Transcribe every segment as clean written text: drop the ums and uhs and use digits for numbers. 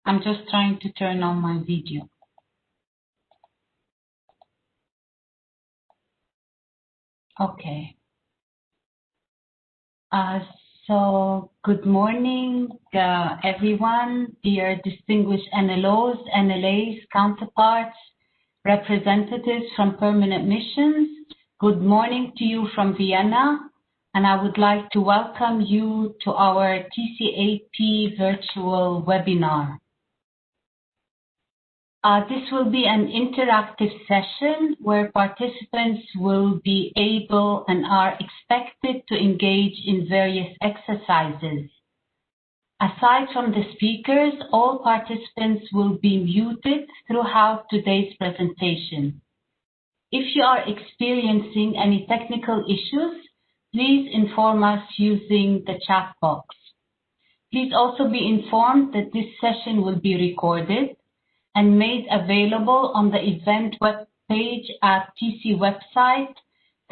I'm just trying to turn on my video. Okay. So good morning, everyone, dear distinguished NLOs, NLAs, counterparts, representatives from permanent missions. Good morning to you from Vienna, and I would like to welcome you to our TCAP virtual webinar. This will be an interactive session where participants will be able and are expected to engage in various exercises. Aside from the speakers, all participants will be muted throughout today's presentation. If you are experiencing any technical issues, please inform us using the chat box. Please also be informed that this session will be recorded and made available on the event web page at TC website,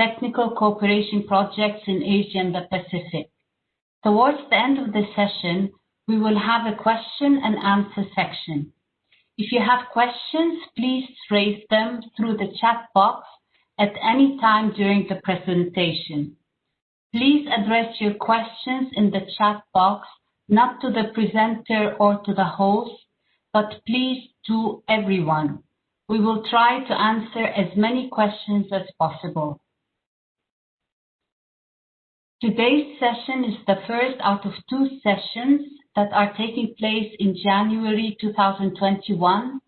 Technical Cooperation Projects in Asia and the Pacific. Towards the end of the session, we will have a question and answer section. If you have questions, please raise them through the chat box at any time during the presentation. Please address your questions in the chat box, not to the presenter or to the host, but please to everyone. We will try to answer as many questions as possible. Today's session is the first out of 2 sessions that are taking place in January 2021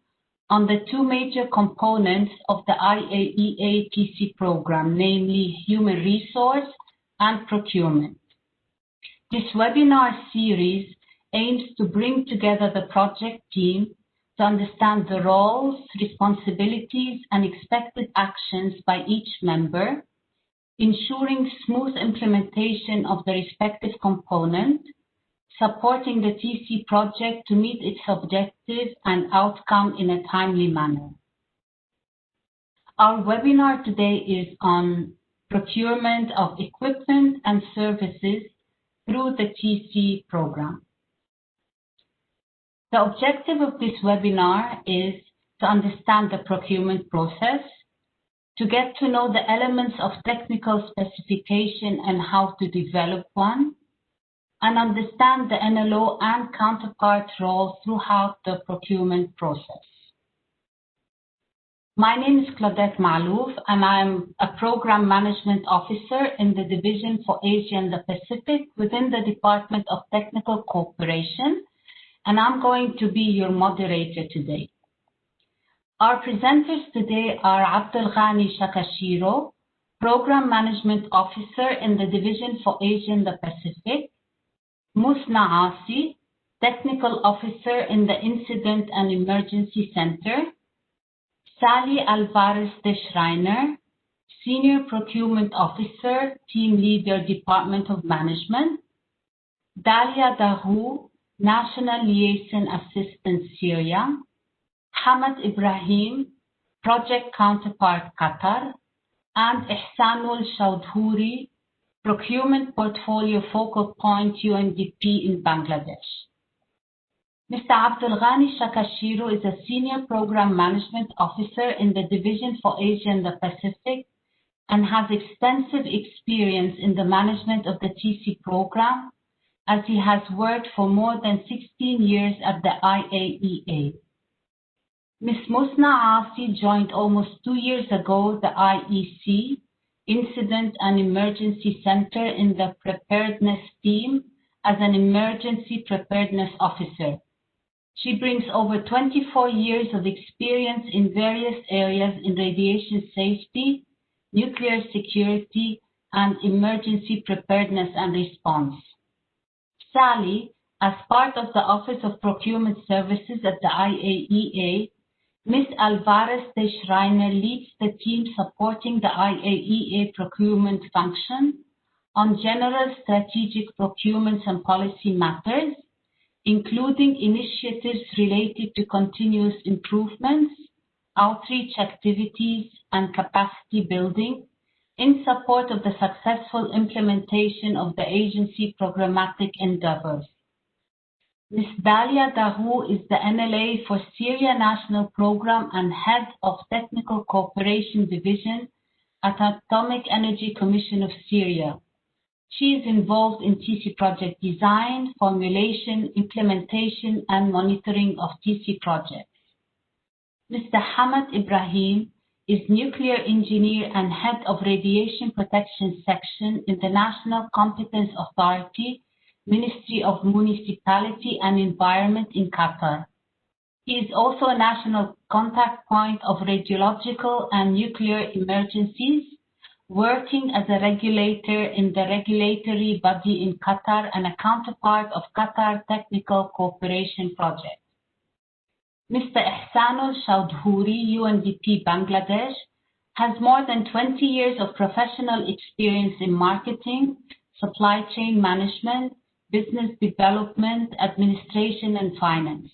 on the 2 major components of the IAEA TC program, namely human resource and procurement. This webinar series aims to bring together the project team to understand the roles, responsibilities, and expected actions by each member, ensuring smooth implementation of the respective component, supporting the TC project to meet its objective and outcome in a timely manner. Our webinar today is on procurement of equipment and services through the TC program. The objective of this webinar is to understand the procurement process, to get to know the elements of technical specification and how to develop one, and understand the NLO and counterpart role throughout the procurement process. My name is Claudette Malouf, and I'm a Program Management Officer in the Division for Asia and the Pacific within the Department of Technical Cooperation, and I'm going to be your moderator today. Our presenters today are Abdelghani Shakashiro, Program Management Officer in the Division for Asia and the Pacific, Musna Asi, Technical Officer in the Incident and Emergency Center, Sally Alvarez de Schreiner, Senior Procurement Officer, Team Leader, Department of Management, Dalia Dahu, National Liaison Assistant, Syria, Hamad Ibrahim, Project Counterpart, Qatar, and Ihsanul Chaudhuri, Procurement Portfolio Focal Point, UNDP in Bangladesh. Mr. Abdelghani Shakashiro is a Senior Program Management Officer in the Division for Asia and the Pacific and has extensive experience in the management of the TC program, as he has worked for more than 16 years at the IAEA. Ms. Musna Asi joined almost 2 years ago the IEC, Incident and Emergency Center, in the Preparedness team as an Emergency Preparedness Officer. She brings over 24 years of experience in various areas in radiation safety, nuclear security, and emergency preparedness and response. Sally, as part of the Office of Procurement Services at the IAEA, Ms. Alvarez de Schreiner leads the team supporting the IAEA procurement function on general strategic procurements and policy matters, including initiatives related to continuous improvements, outreach activities, and capacity building in support of the successful implementation of the agency programmatic endeavors. Ms. Dalia Dahu is the NLA for Syria National Program and Head of Technical Cooperation Division at Atomic Energy Commission of Syria. She is involved in TC project design, formulation, implementation, and monitoring of TC projects. Mr. Hamad Ibrahim is nuclear engineer and head of radiation protection section in the National Competence Authority, Ministry of Municipality and Environment in Qatar. He is also a national contact point of radiological and nuclear emergencies, working as a regulator in the regulatory body in Qatar and a counterpart of Qatar Technical Cooperation Project. Mr. Ihsanul Chowdhury, UNDP Bangladesh, has more than 20 years of professional experience in marketing, supply chain management, business development, administration, and finance.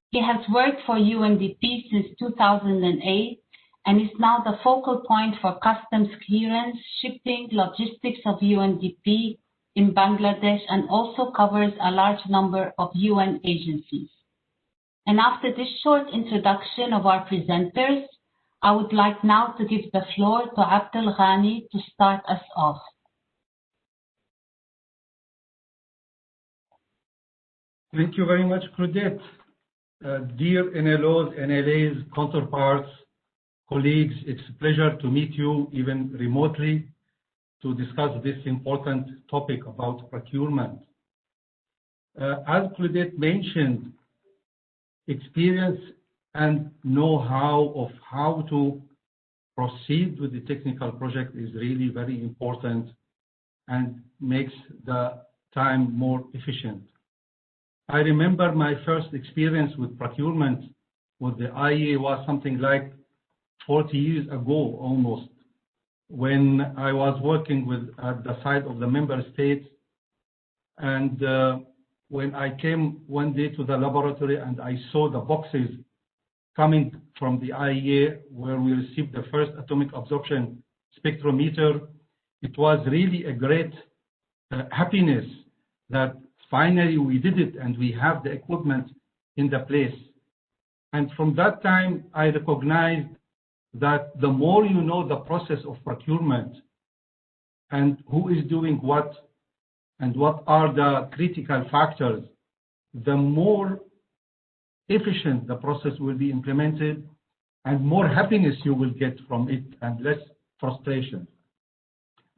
He has worked for UNDP since 2008 and is now the focal point for customs clearance, shipping, logistics of UNDP in Bangladesh, and also covers a large number of UN agencies. And after this short introduction of our presenters, I would like now to give the floor to Abdel Ghani to start us off. Thank you very much, Claudette. Dear NLOs, NLAs, counterparts, colleagues, it's a pleasure to meet you even remotely to discuss this important topic about procurement. As Claudette mentioned, experience and know-how of how to proceed with the technical project is really very important and makes the time more efficient. I remember my first experience with procurement with the IEA was something like 40 years ago almost, when I was working at the side of the member states, and when I came one day to the laboratory and I saw the boxes coming from the IEA where we received the first atomic absorption spectrometer, it was really a great happiness that finally we did it and we have the equipment in the place. And from that time, I recognized that the more you know the process of procurement and who is doing what and what are the critical factors, the more efficient the process will be implemented and more happiness you will get from it and less frustration.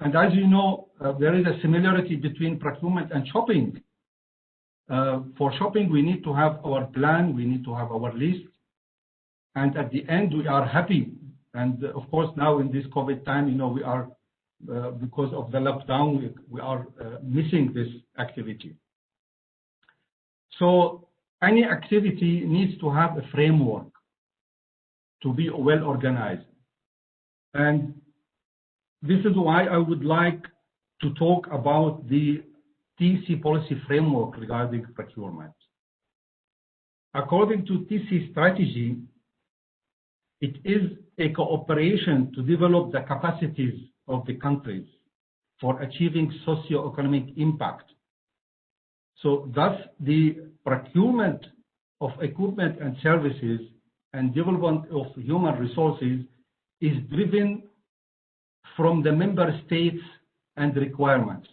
And as you know, there is a similarity between procurement and shopping. For shopping, we need to have our plan, we need to have our list, and at the end we are happy. And of course now in this COVID time, you know, we are, because of the lockdown, we are missing this activity. So any activity needs to have a framework to be well organized. And this is why I would like to talk about the TC policy framework regarding procurement. According to TC strategy, it is a cooperation to develop the capacities of the countries for achieving socio-economic impact. So thus the procurement of equipment and services and development of human resources is driven from the member states and requirements.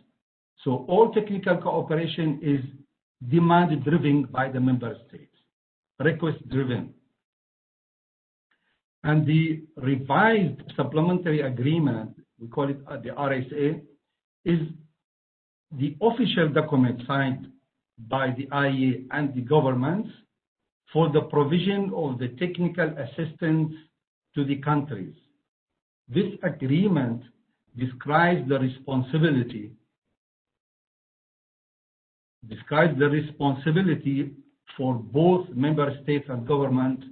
So all technical cooperation is demand driven by the member states, request driven. And the revised supplementary agreement, we call it the RSA, is the official document signed by the IEA and the governments for the provision of the technical assistance to the countries. This agreement describes the responsibility for both member states and government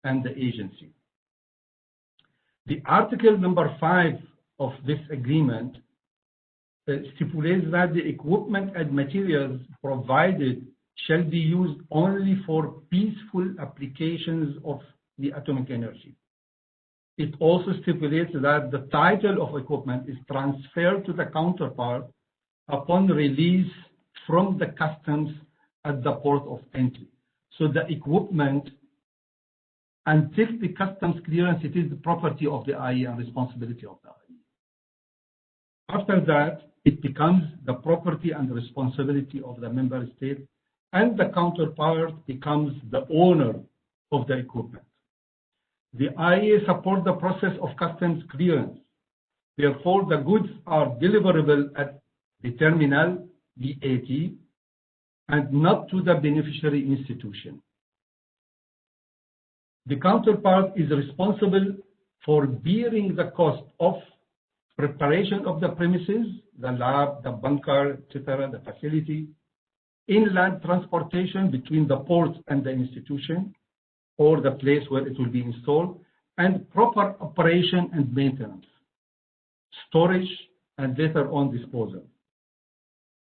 and the agency. The article number 5 of this agreement stipulates that the equipment and materials provided shall be used only for peaceful applications of the atomic energy. It also stipulates that the title of equipment is transferred to the counterpart upon release from the customs at the port of entry. So the equipment, until the customs clearance, it is the property of the IE and responsibility of the IE. After that, it becomes the property and responsibility of the member state, and the counterpart becomes the owner of the equipment. The IE supports the process of customs clearance. Therefore, the goods are deliverable at the terminal, VAT, and not to the beneficiary institution. The counterpart is responsible for bearing the cost of preparation of the premises, the lab, the bunker, etc., the facility, inland transportation between the port and the institution, or the place where it will be installed, and proper operation and maintenance, storage, and later on disposal.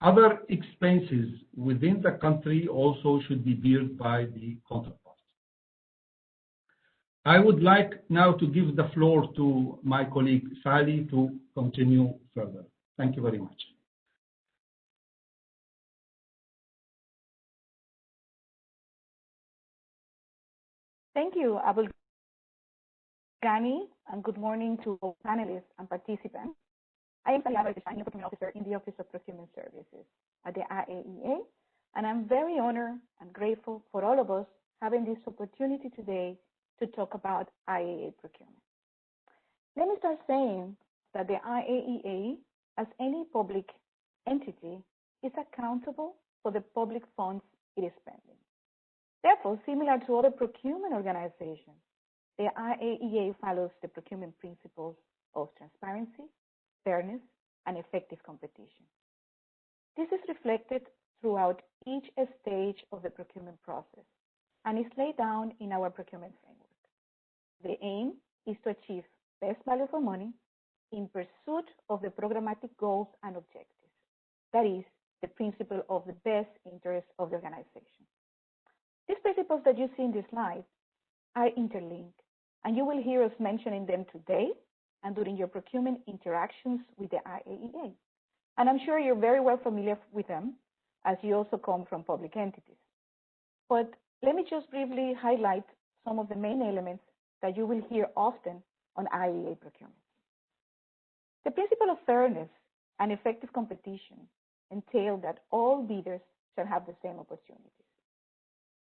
Other expenses within the country also should be borne by the counterpart. I would like now to give the floor to my colleague Sally to continue further. Thank you very much. Thank you, Abul Ghani, and good morning to all panelists and participants. I am Sally Procurement Officer in the Office of Procurement Services at the IAEA, and I'm very honored and grateful for all of us having this opportunity today to talk about IAEA procurement. Let me start saying that the IAEA, as any public entity, is accountable for the public funds it is spending. Therefore, similar to other procurement organizations, the IAEA follows the procurement principles of transparency, fairness, and effective competition. This is reflected throughout each stage of the procurement process and is laid down in our procurement framework. The aim is to achieve best value for money in pursuit of the programmatic goals and objectives. That is, the principle of the best interest of the organization. These principles that you see in this slide are interlinked, and you will hear us mentioning them today and during your procurement interactions with the IAEA. And I'm sure you're very well familiar with them, as you also come from public entities. But let me just briefly highlight some of the main elements that you will hear often on IAEA procurement. The principle of fairness and effective competition entail that all bidders shall have the same opportunities.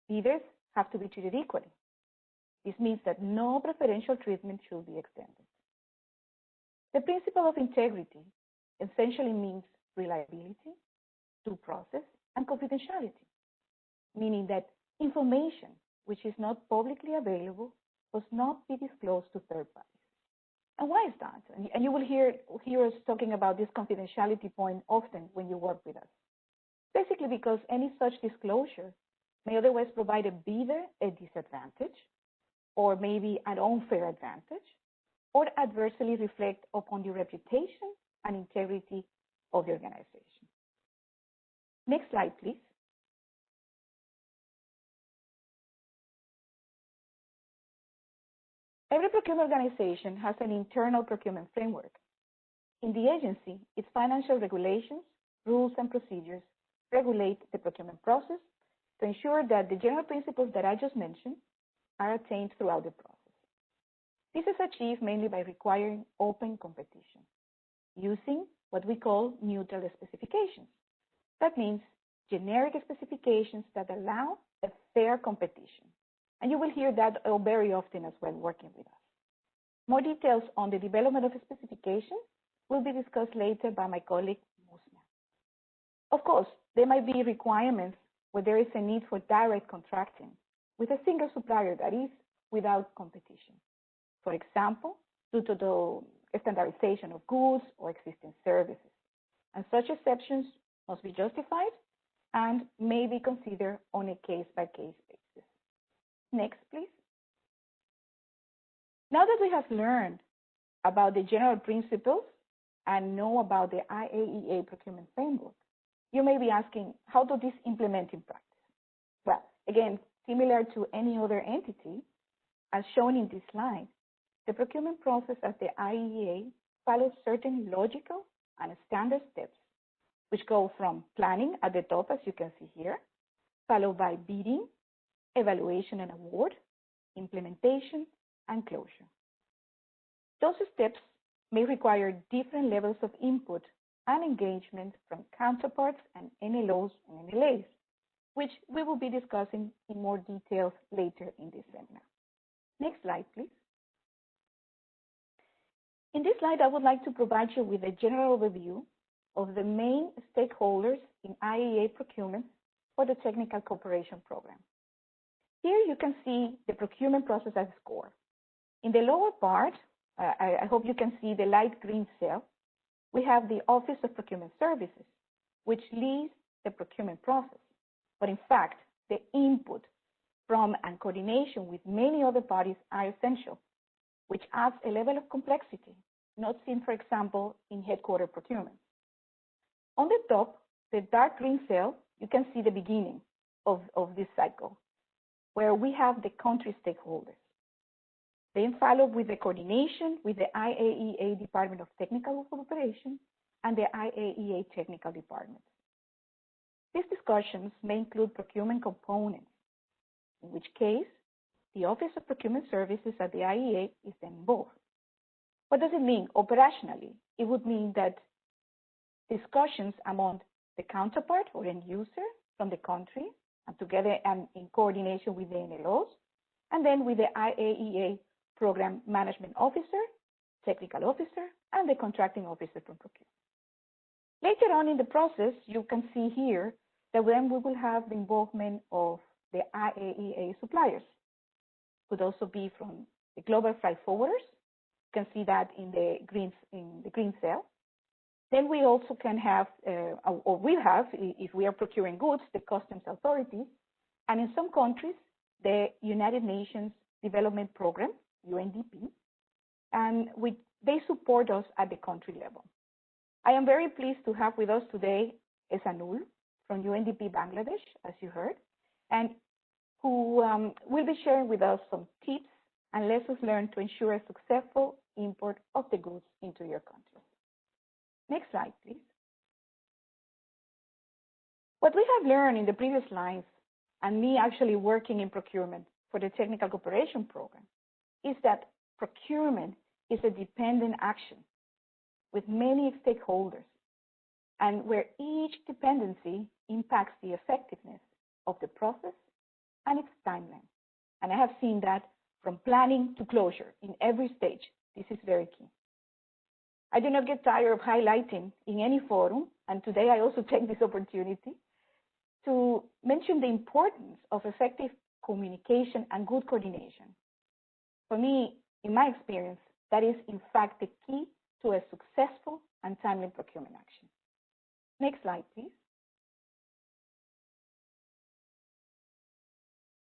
Bidders have to be treated equally. This means that no preferential treatment should be extended. The principle of integrity essentially means reliability, due process, and confidentiality, meaning that information which is not publicly available must not be disclosed to third parties. And why is that? And you will hear us talking about this confidentiality point often when you work with us. Basically because any such disclosure may otherwise provide a bidder a disadvantage, or maybe an unfair advantage, or adversely reflect upon the reputation and integrity of the organization. Next slide, please. Every procurement organization has an internal procurement framework. In the agency, its financial regulations, rules, and procedures regulate the procurement process to ensure that the general principles that I just mentioned are attained throughout the process. This is achieved mainly by requiring open competition, using what we call neutral specifications. That means generic specifications that allow a fair competition. And you will hear that very often as well working with us. More details on the development of specifications will be discussed later by my colleague, Musna. Of course, there might be requirements where there is a need for direct contracting with a single supplier that is without competition. For example, due to the standardization of goods or existing services. And such exceptions must be justified and may be considered on a case-by-case basis. Next, please. Now that we have learned about the general principles and know about the IAEA procurement framework, you may be asking, how do this implement in practice? Well, again, similar to any other entity, as shown in this slide, the procurement process at the IAEA follows certain logical and standard steps, which go from planning at the top, as you can see here, followed by bidding, evaluation and award, implementation, and closure. Those steps may require different levels of input and engagement from counterparts and NLOs and NLAs, which we will be discussing in more details later in this seminar. Next slide, please. In this slide, I would like to provide you with a general overview of the main stakeholders in IAEA procurement for the Technical Cooperation Program. Here you can see the procurement process as a score. In the lower part, I hope you can see the light green cell. We have the Office of Procurement Services, which leads the procurement process. But in fact, the input from and coordination with many other parties are essential, which adds a level of complexity not seen, for example, in headquarter procurement. On the top, the dark green cell, you can see the beginning of this cycle, where we have the country stakeholders. Then followed with the coordination with the IAEA Department of Technical Cooperation and the IAEA Technical Departments. These discussions may include procurement components, in which case the Office of Procurement Services at the IAEA is then involved. What does it mean operationally? It would mean that discussions among the counterpart or end user from the country and together and in coordination with the NLOs, and then with the IAEA Program Management Officer, Technical Officer, and the Contracting Officer from Procurement. Later on in the process, you can see here that then we will have the involvement of the IAEA suppliers. Could also be from the global freight forwarders. You can see that in the green cell. Then we also can have, or will have, if we are procuring goods, the customs authorities, and in some countries, the United Nations Development Program, UNDP, and they support us at the country level. I am very pleased to have with us today Esanul from UNDP Bangladesh, as you heard, and who will be sharing with us some tips and lessons learned to ensure a successful import of the goods into your country. Next slide, please. What we have learned in the previous slides, and me actually working in procurement for the Technical Cooperation Program, is that procurement is a dependent action with many stakeholders, and where each dependency impacts the effectiveness of the process and its timeline. And I have seen that from planning to closure in every stage. This is very key. I do not get tired of highlighting in any forum, and today I also take this opportunity to mention the importance of effective communication and good coordination. For me, in my experience, that is in fact the key to a successful and timely procurement action. Next slide, please.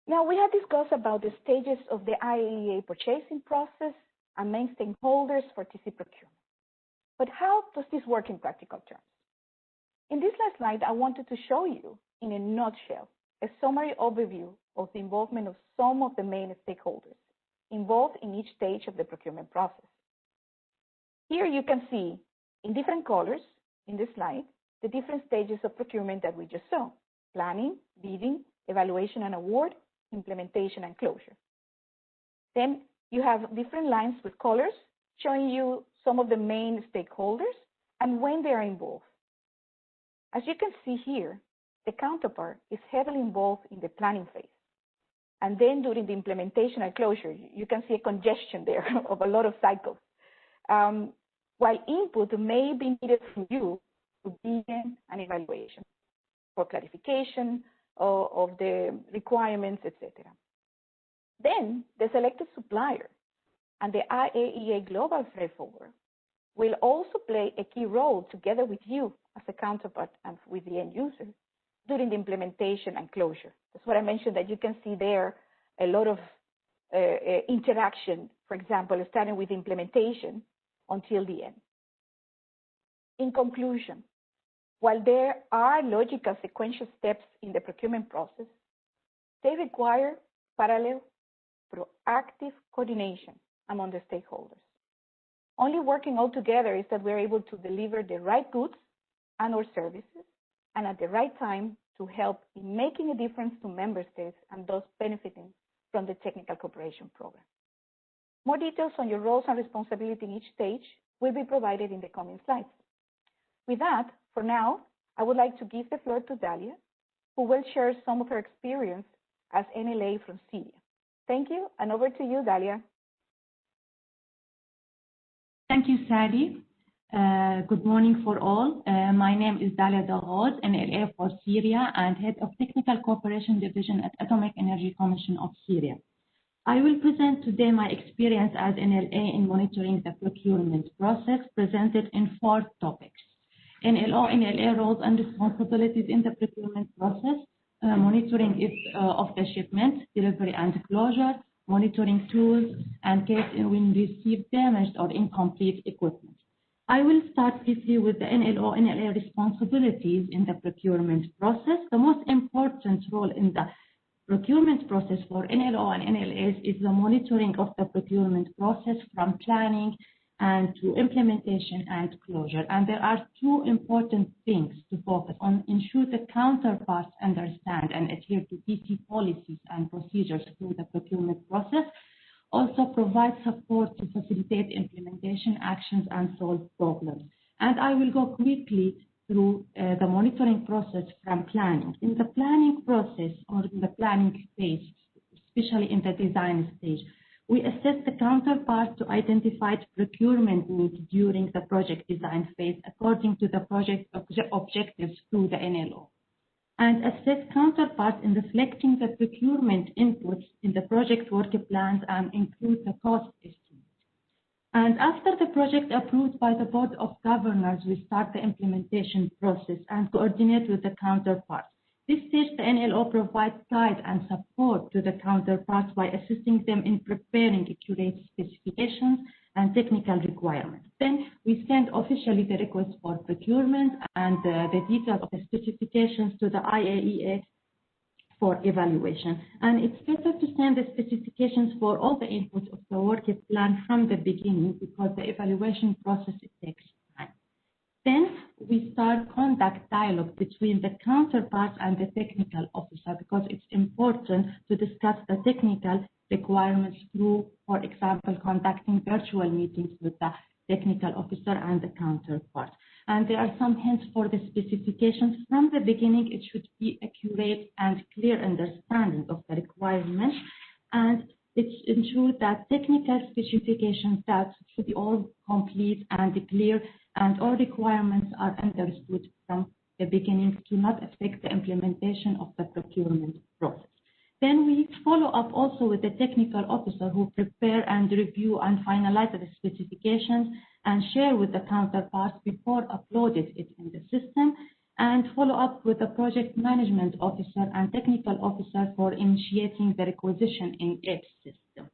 Now, we have discussed about the stages of the IAEA purchasing process and main stakeholders for TC procurement. But how does this work in practical terms? In this last slide, I wanted to show you, in a nutshell, a summary overview of the involvement of some of the main stakeholders involved in each stage of the procurement process. Here you can see, in different colors in this slide, the different stages of procurement that we just saw: planning, bidding, evaluation and award, implementation and closure. Then you have different lines with colors showing you some of the main stakeholders and when they are involved. As you can see here, the counterpart is heavily involved in the planning phase. And then during the implementation and closure, you can see a congestion there of a lot of cycles. While input may be needed from you to begin an evaluation for clarification of the requirements, etc. Then the selected supplier and the IAEA Global Freight Forwarder will also play a key role together with you as a counterpart and with the end user during the implementation and closure. That's what I mentioned, that you can see there a lot of interaction, for example, starting with implementation until the end. In conclusion, while there are logical sequential steps in the procurement process, they require parallel, proactive coordination among the stakeholders. Only working all together is that we're able to deliver the right goods and/or services and at the right time to help in making a difference to member states and thus benefiting from the technical cooperation program. More details on your roles and responsibility in each stage will be provided in the coming slides. With that, for now, I would like to give the floor to Dalia, who will share some of her experience as NLA from Syria. Thank you, and over to you, Dalia. Thank you, Sally. Good morning for all. My name is Dalia Daghoz, NLA for Syria and Head of Technical Cooperation Division at Atomic Energy Commission of Syria. I will present today my experience as NLA in monitoring the procurement process, presented in 4 topics: NLA roles and responsibilities in the procurement process, monitoring of the shipment, delivery and closure, monitoring tools, and case when received damaged or incomplete equipment. I will start briefly with the NLA responsibilities in the procurement process. The most important role in the procurement process for NLO and NLAs is the monitoring of the procurement process from planning and to implementation and closure. And there are 2 important things to focus on: ensure the counterparts understand and adhere to DC policies and procedures through the procurement process. Also provide support to facilitate implementation actions and solve problems. And I will go quickly through the monitoring process from planning. In the planning process, or in the planning phase, especially in the design stage, we assess the counterpart to identify procurement needs during the project design phase according to the project objectives through the NLO, and assess counterparts in reflecting the procurement inputs in the project work plans and include the cost estimate. And after the project approved by the Board of Governors, we start the implementation process and coordinate with the counterparts. This stage, the NLO provides guide and support to the counterparts by assisting them in preparing accurate specifications and technical requirements. Then we send officially the request for procurement and the details of the specifications to the IAEA for evaluation. And it's better to send the specifications for all the inputs of the work plan from the beginning, because the evaluation process, it takes time. Then we start conduct dialogue between the counterparts and the technical officer, because it's important to discuss the technical requirements through, for example, conducting virtual meetings with the technical officer and the counterpart. And there are some hints for the specifications. From the beginning, it should be accurate and clear understanding of the requirements, and it's ensured that technical specifications that should be all complete and clear, and all requirements are understood from the beginning to not affect the implementation of the procurement process. Then we follow up also with the technical officer who prepare and review and finalize the specifications and share with the counterparts before uploading it in the system, and follow up with the project management officer and technical officer for initiating the requisition in its system.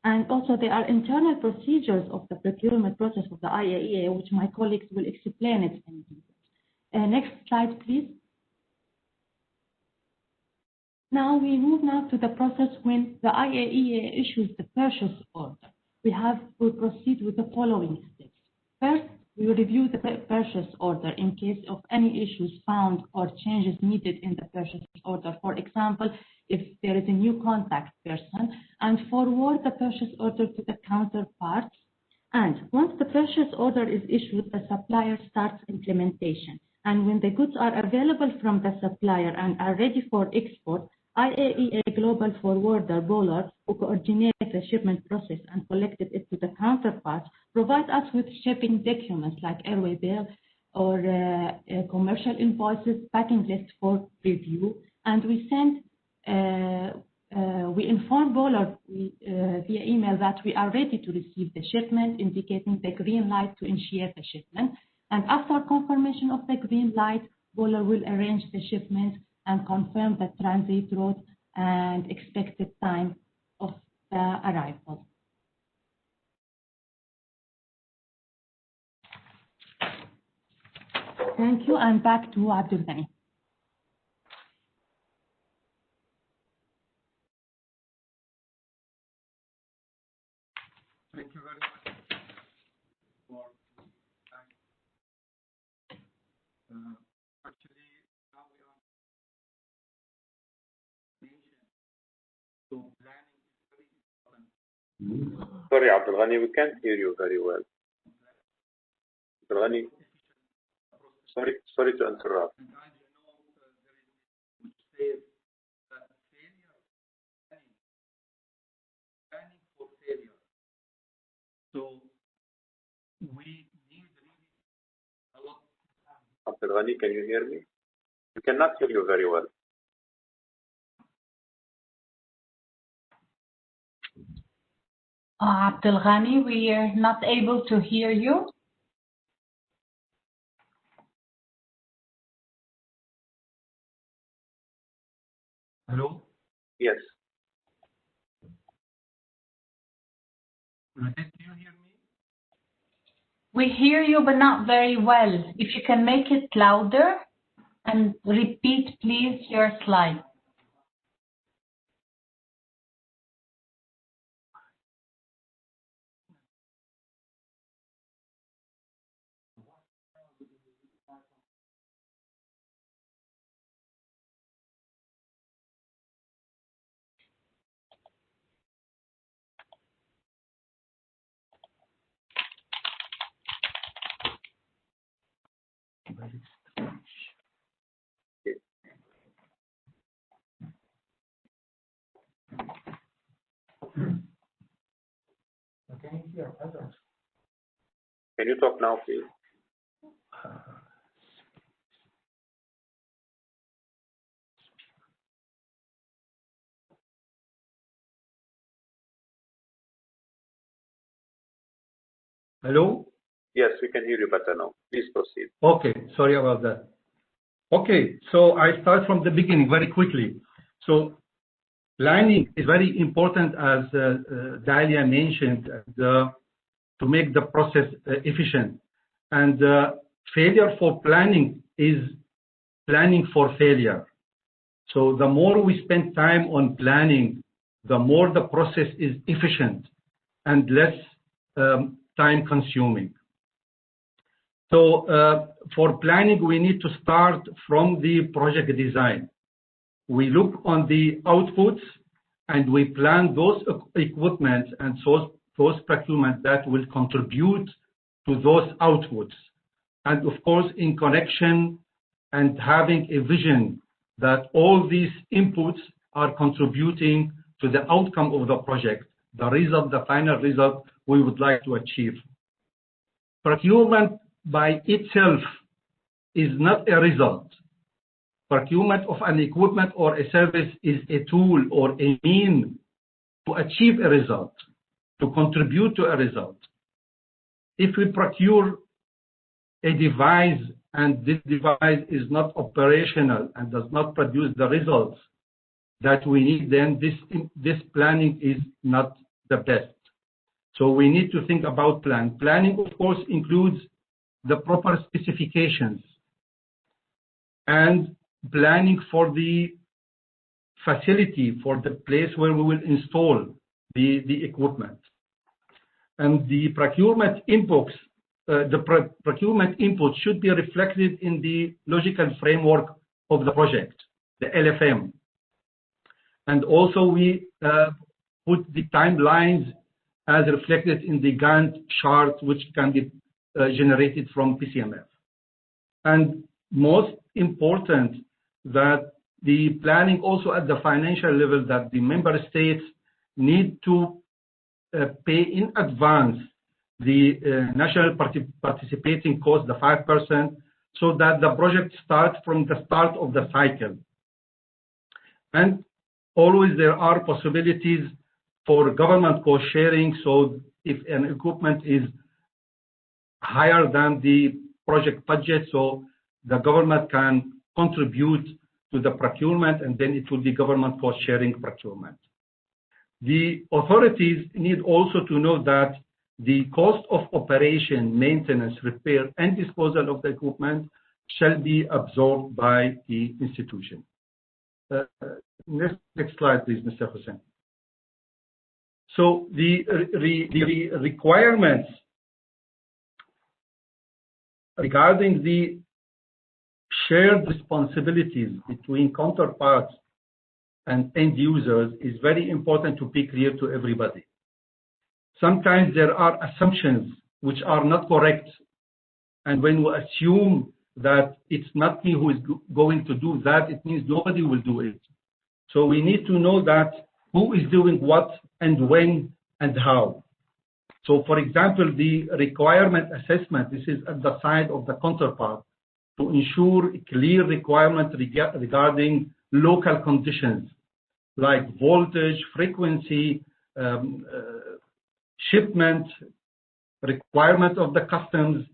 And also there are internal procedures of the procurement process of the IAEA, which my colleagues will explain it in detail. Next slide, please. Now we move to the process when the IAEA issues the purchase order. We proceed with the following steps. First, we review the purchase order in case of any issues found or changes needed in the purchase order. For example, if there is a new contact person, and forward the purchase order to the counterparts. And once the purchase order is issued, the supplier starts implementation. And when the goods are available from the supplier and are ready for export, IAEA Global Forwarder Bowler, who coordinates the shipment process and collected it to the counterparts, provides us with shipping documents like airway bill or commercial invoices, packing list for review, and we send. We inform Bowler via email that we are ready to receive the shipment, indicating the green light to initiate the shipment. And after confirmation of the green light, Bowler will arrange the shipment and confirm the transit route and expected time of the arrival. Thank you, and back to Abdul Ghani. Thank you very much for actually, now we are Sorry, Abdul Ghani, we can't hear you very well. Abdul Ghani, sorry to interrupt. So we need really a lot. Abdul Ghani, can you hear me? We cannot hear you very well. Abdul Ghani, we are not able to hear you. Hello? Yes. Do you hear me? We hear you, but not very well. If you can make it louder and repeat, please, your slide. Can you talk now, please? Hello? Yes, we can hear you better now. Please proceed. Okay, sorry about that. Okay, so I start from the beginning very quickly. So planning is very important, as Dalia mentioned, to make the process efficient. And failure for planning is planning for failure. So the more we spend time on planning, the more the process is efficient and less time consuming. So for planning, we need to start from the project design. We look on the outputs and we plan those equipment and those procurement that will contribute to those outputs. And of course, in connection and having a vision that all these inputs are contributing to the outcome of the project, the result, the final result we would like to achieve. Procurement by itself is not a result. Procurement of an equipment or a service is a tool or a mean to achieve a result, to contribute to a result. If we procure a device and this device is not operational and does not produce the results that we need, then this planning is not the best. So we need to think about plan. Planning, of course, includes the proper specifications and planning for the facility, for the place where we will install the equipment. And the procurement inputs, procurement input should be reflected in the logical framework of the project, the LFM. And also we put the timelines as reflected in the Gantt chart, which can be generated from PCMF. And most important, that the planning also at the financial level, that the member states need to pay in advance the national participating cost, the 5%, so that the project starts from the start of the cycle. And always there are possibilities for government cost sharing. So if an equipment is higher than the project budget, so the government can contribute to the procurement, and then it will be government cost sharing procurement. The authorities need also to know that the cost of operation, maintenance, repair, and disposal of the equipment shall be absorbed by the institution. Next slide, please, Mr. Hussein. So the requirements regarding the shared responsibilities between counterparts and end users is very important to be clear to everybody. Sometimes there are assumptions which are not correct. And when we assume that it's not me who is going to do that, it means nobody will do it. So we need to know that who is doing what and when and how. So for example, the requirement assessment, this is at the side of the counterpart to ensure clear requirements regarding local conditions like voltage, frequency, shipment, requirement of the customs,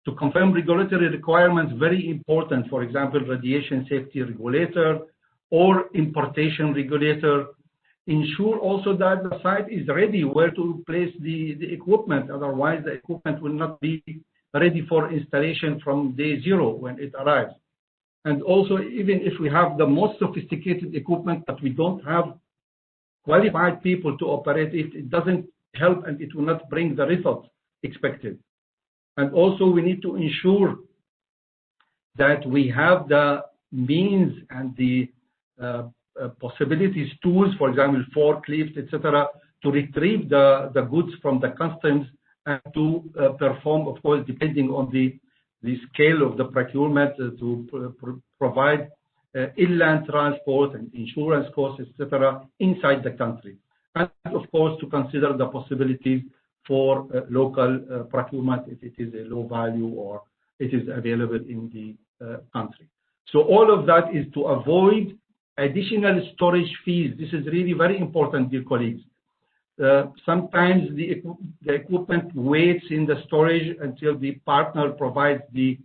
to confirm regulatory requirements, very important, for example, radiation safety regulator or importation regulator. Ensure also that the site is ready where to place the equipment, otherwise the equipment will not be ready for installation from day zero when it arrives. And also, even if we have the most sophisticated equipment, but we don't have qualified people to operate it, it doesn't help and it will not bring the results expected. And also we need to ensure that we have the means and the possibilities, tools, for example, forklifts, etc., to retrieve the goods from the customs and to perform, of course, depending on the scale of the procurement, to provide inland transport and insurance costs, etc., inside the country. And of course, to consider the possibilities for local procurement if it is a low value or it is available in the country. So all of that is to avoid additional storage fees. This is really very important, dear colleagues. Sometimes the equipment waits in the storage until the partner provides the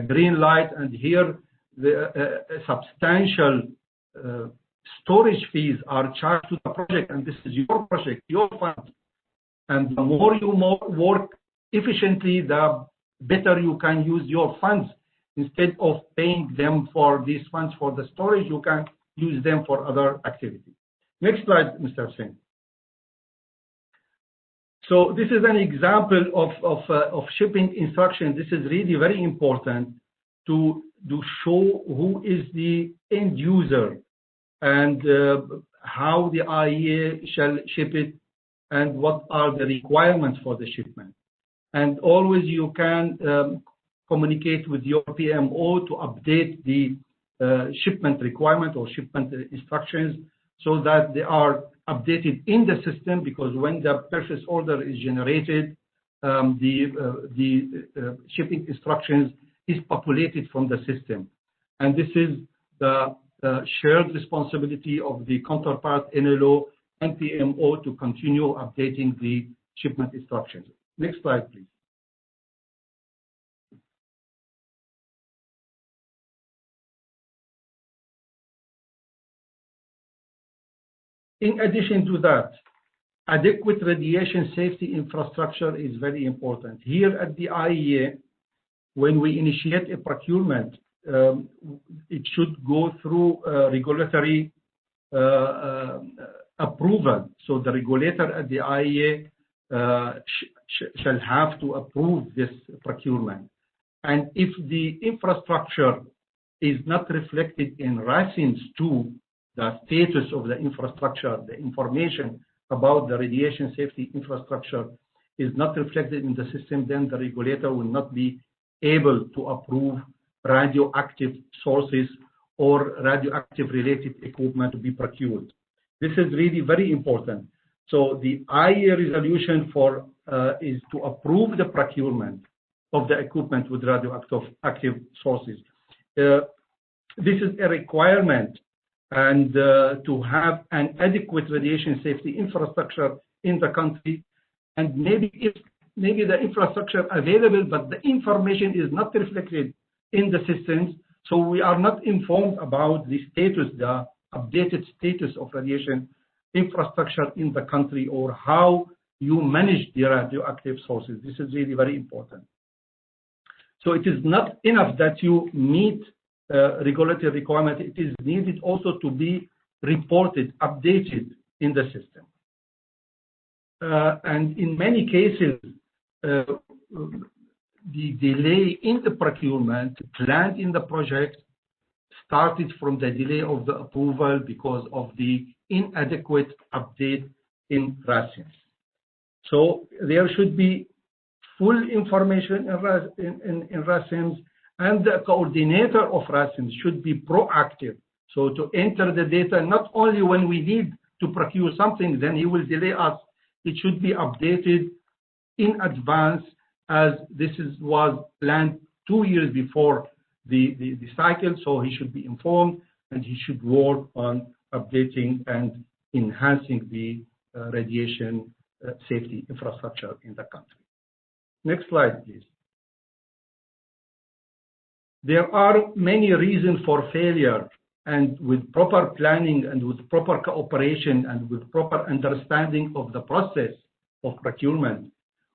green light, and here the substantial storage fees are charged to the project, and this is your project, your fund. And the more you work efficiently, the better you can use your funds. Instead of paying them for these funds for the storage, you can use them for other activities. Next slide, Mr. Hussein. So this is an example of shipping instruction. This is really very important to show who is the end user and how the IEA shall ship it and what are the requirements for the shipment. And always you can communicate with your PMO to update the shipment requirement or shipment instructions so that they are updated in the system, because when the purchase order is generated, the shipping instructions is populated from the system. And this is the shared responsibility of the counterpart NLO and PMO to continue updating the shipment instructions. Next slide, please. In addition to that, adequate radiation safety infrastructure is very important. Here at the IEA, when we initiate a procurement, it should go through regulatory approval. So the regulator at the IEA shall have to approve this procurement. And if the infrastructure is not reflected in RACINS 2, the status of the infrastructure, the information about the radiation safety infrastructure is not reflected in the system, then the regulator will not be able to approve radioactive sources or radioactive related equipment to be procured. This is really very important. So the IEA resolution is to approve the procurement of the equipment with radioactive sources. This is a requirement, and to have an adequate radiation safety infrastructure in the country. And maybe the infrastructure available, but the information is not reflected in the systems, so we are not informed about the status, the updated status of radiation infrastructure in the country, or how you manage the radioactive sources. This is really very important. So it is not enough that you meet regulatory requirement. It is needed also to be reported, updated in the system. And in many cases, the delay in the procurement planned in the project started from the delay of the approval because of the inadequate update in RACINS. So there should be full information in RASIMS, and the coordinator of RASIMS should be proactive. So to enter the data, not only when we need to procure something, then he will delay us. It should be updated in advance, as was planned 2 years before the cycle. So he should be informed, and he should work on updating and enhancing the radiation safety infrastructure in the country. Next slide, please. There are many reasons for failure, and with proper planning and with proper cooperation and with proper understanding of the process of procurement,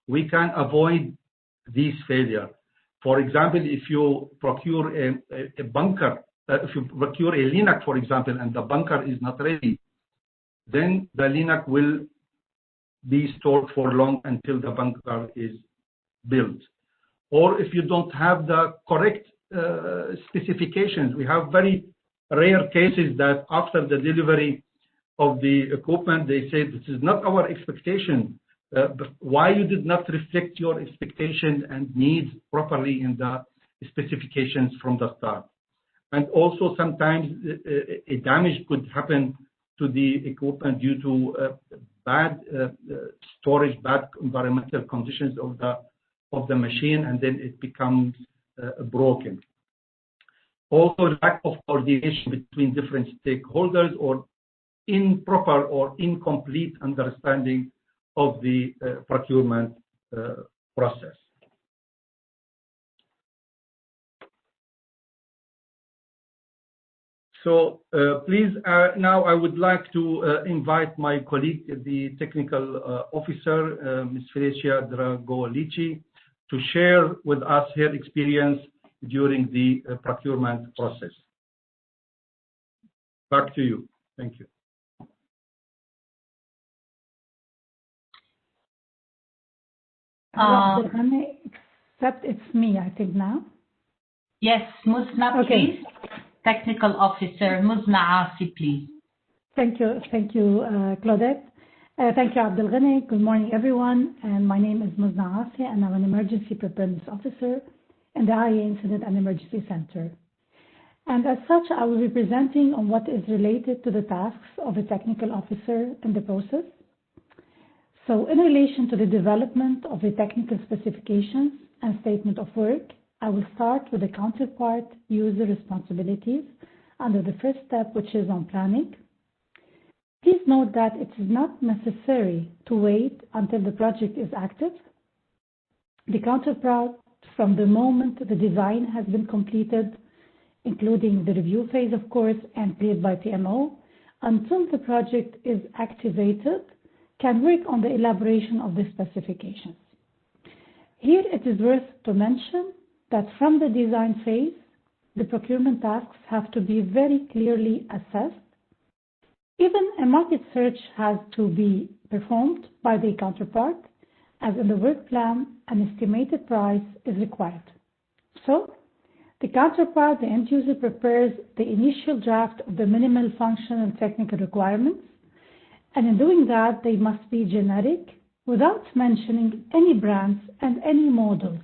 we can avoid these failures. For example, if you procure a bunker, if you procure a linac, for example, and the bunker is not ready, then the linac will be stored for long until the bunker is built. Or if you don't have the correct specifications, we have very rare cases that after the delivery of the equipment, they say, this is not our expectation. But why you did not reflect your expectation and needs properly in the specifications from the start. And also sometimes a damage could happen to the equipment due to bad storage, bad environmental conditions of the machine, and then it becomes broken. Also, lack of coordination between different stakeholders, or improper or incomplete understanding of the procurement process. So please, now I would like to invite my colleague, the technical officer, Ms. Felicia Dragolici, to share with us her experience during the procurement process. Back to you. Thank you. Except it's me, I think now. Yes, Musna, Okay. please. Technical Officer Musna Asi, please. Thank you, Claudette. Thank you, Abdul Ghani. Good morning, everyone. And my name is Musna Asi, and I'm an Emergency Preparedness Officer in the IAEA Incident and Emergency Center. And as such, I will be presenting on what is related to the tasks of a technical officer in the process. So in relation to the development of the technical specifications and statement of work, I will start with the counterpart user responsibilities under the first step, which is on planning. Please note that it is not necessary to wait until the project is active. The counterpart, from the moment the design has been completed, including the review phase, of course, and cleared by PMO, until the project is activated, can work on the elaboration of the specifications. Here it is worth to mention that from the design phase, the procurement tasks have to be very clearly assessed. Even a market search has to be performed by the counterpart, as in the work plan, an estimated price is required. So, the counterpart, the end user, prepares the initial draft of the minimal functional and technical requirements, and in doing that, they must be generic without mentioning any brands and any models,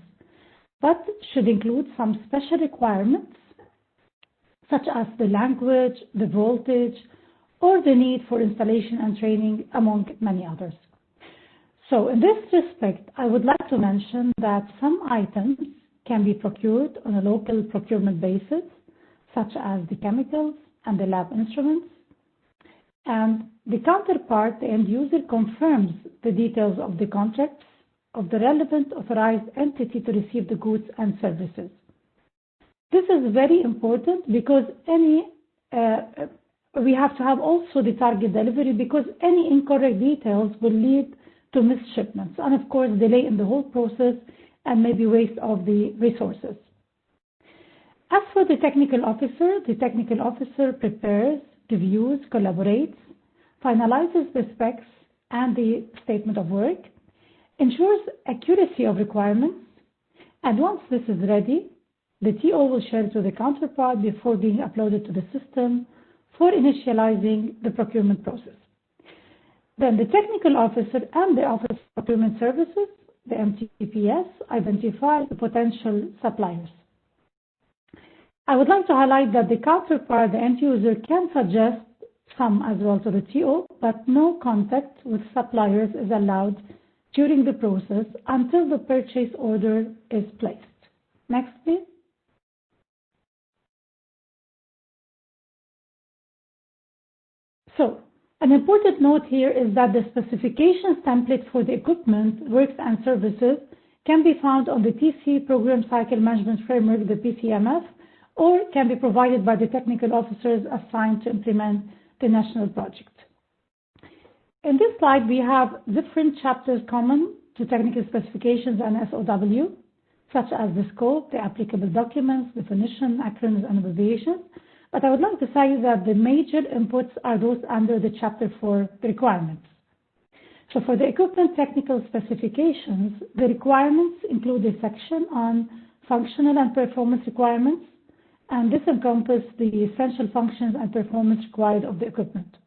but should include some special requirements, such as the language, the voltage, or the need for installation and training, among many others. So in this respect, I would like to mention that some items can be procured on a local procurement basis, such as the chemicals and the lab instruments. And the counterpart, the end user, confirms the details of the contracts of the relevant authorized entity to receive the goods and services. This is very important because we have to have also the target delivery, because any incorrect details will lead to missed shipments and, of course, delay in the whole process and maybe waste of the resources. As for the technical officer prepares, reviews, collaborates, finalizes the specs and the statement of work, ensures accuracy of requirements, and once this is ready, the TO will share it with the counterpart before being uploaded to the system for initializing the procurement process. Then the technical officer and the Office of Procurement Services, the MTPS, identify the potential suppliers. I would like to highlight that the counterpart, the end user, can suggest some as well to the TO, but no contact with suppliers is allowed during the process until the purchase order is placed. Next, please. So, an important note here is that the specifications template for the equipment, works, and services can be found on the TC Program Cycle Management Framework, the PCMF, or can be provided by the technical officers assigned to implement the national project. In this slide, we have different chapters common to technical specifications and SOW, such as the scope, the applicable documents, definition, acronyms, and abbreviations. But I would like to say that the major inputs are those under the chapter for the requirements. So for the equipment technical specifications, the requirements include a section on functional and performance requirements, and this encompasses the essential functions and performance required of the equipment.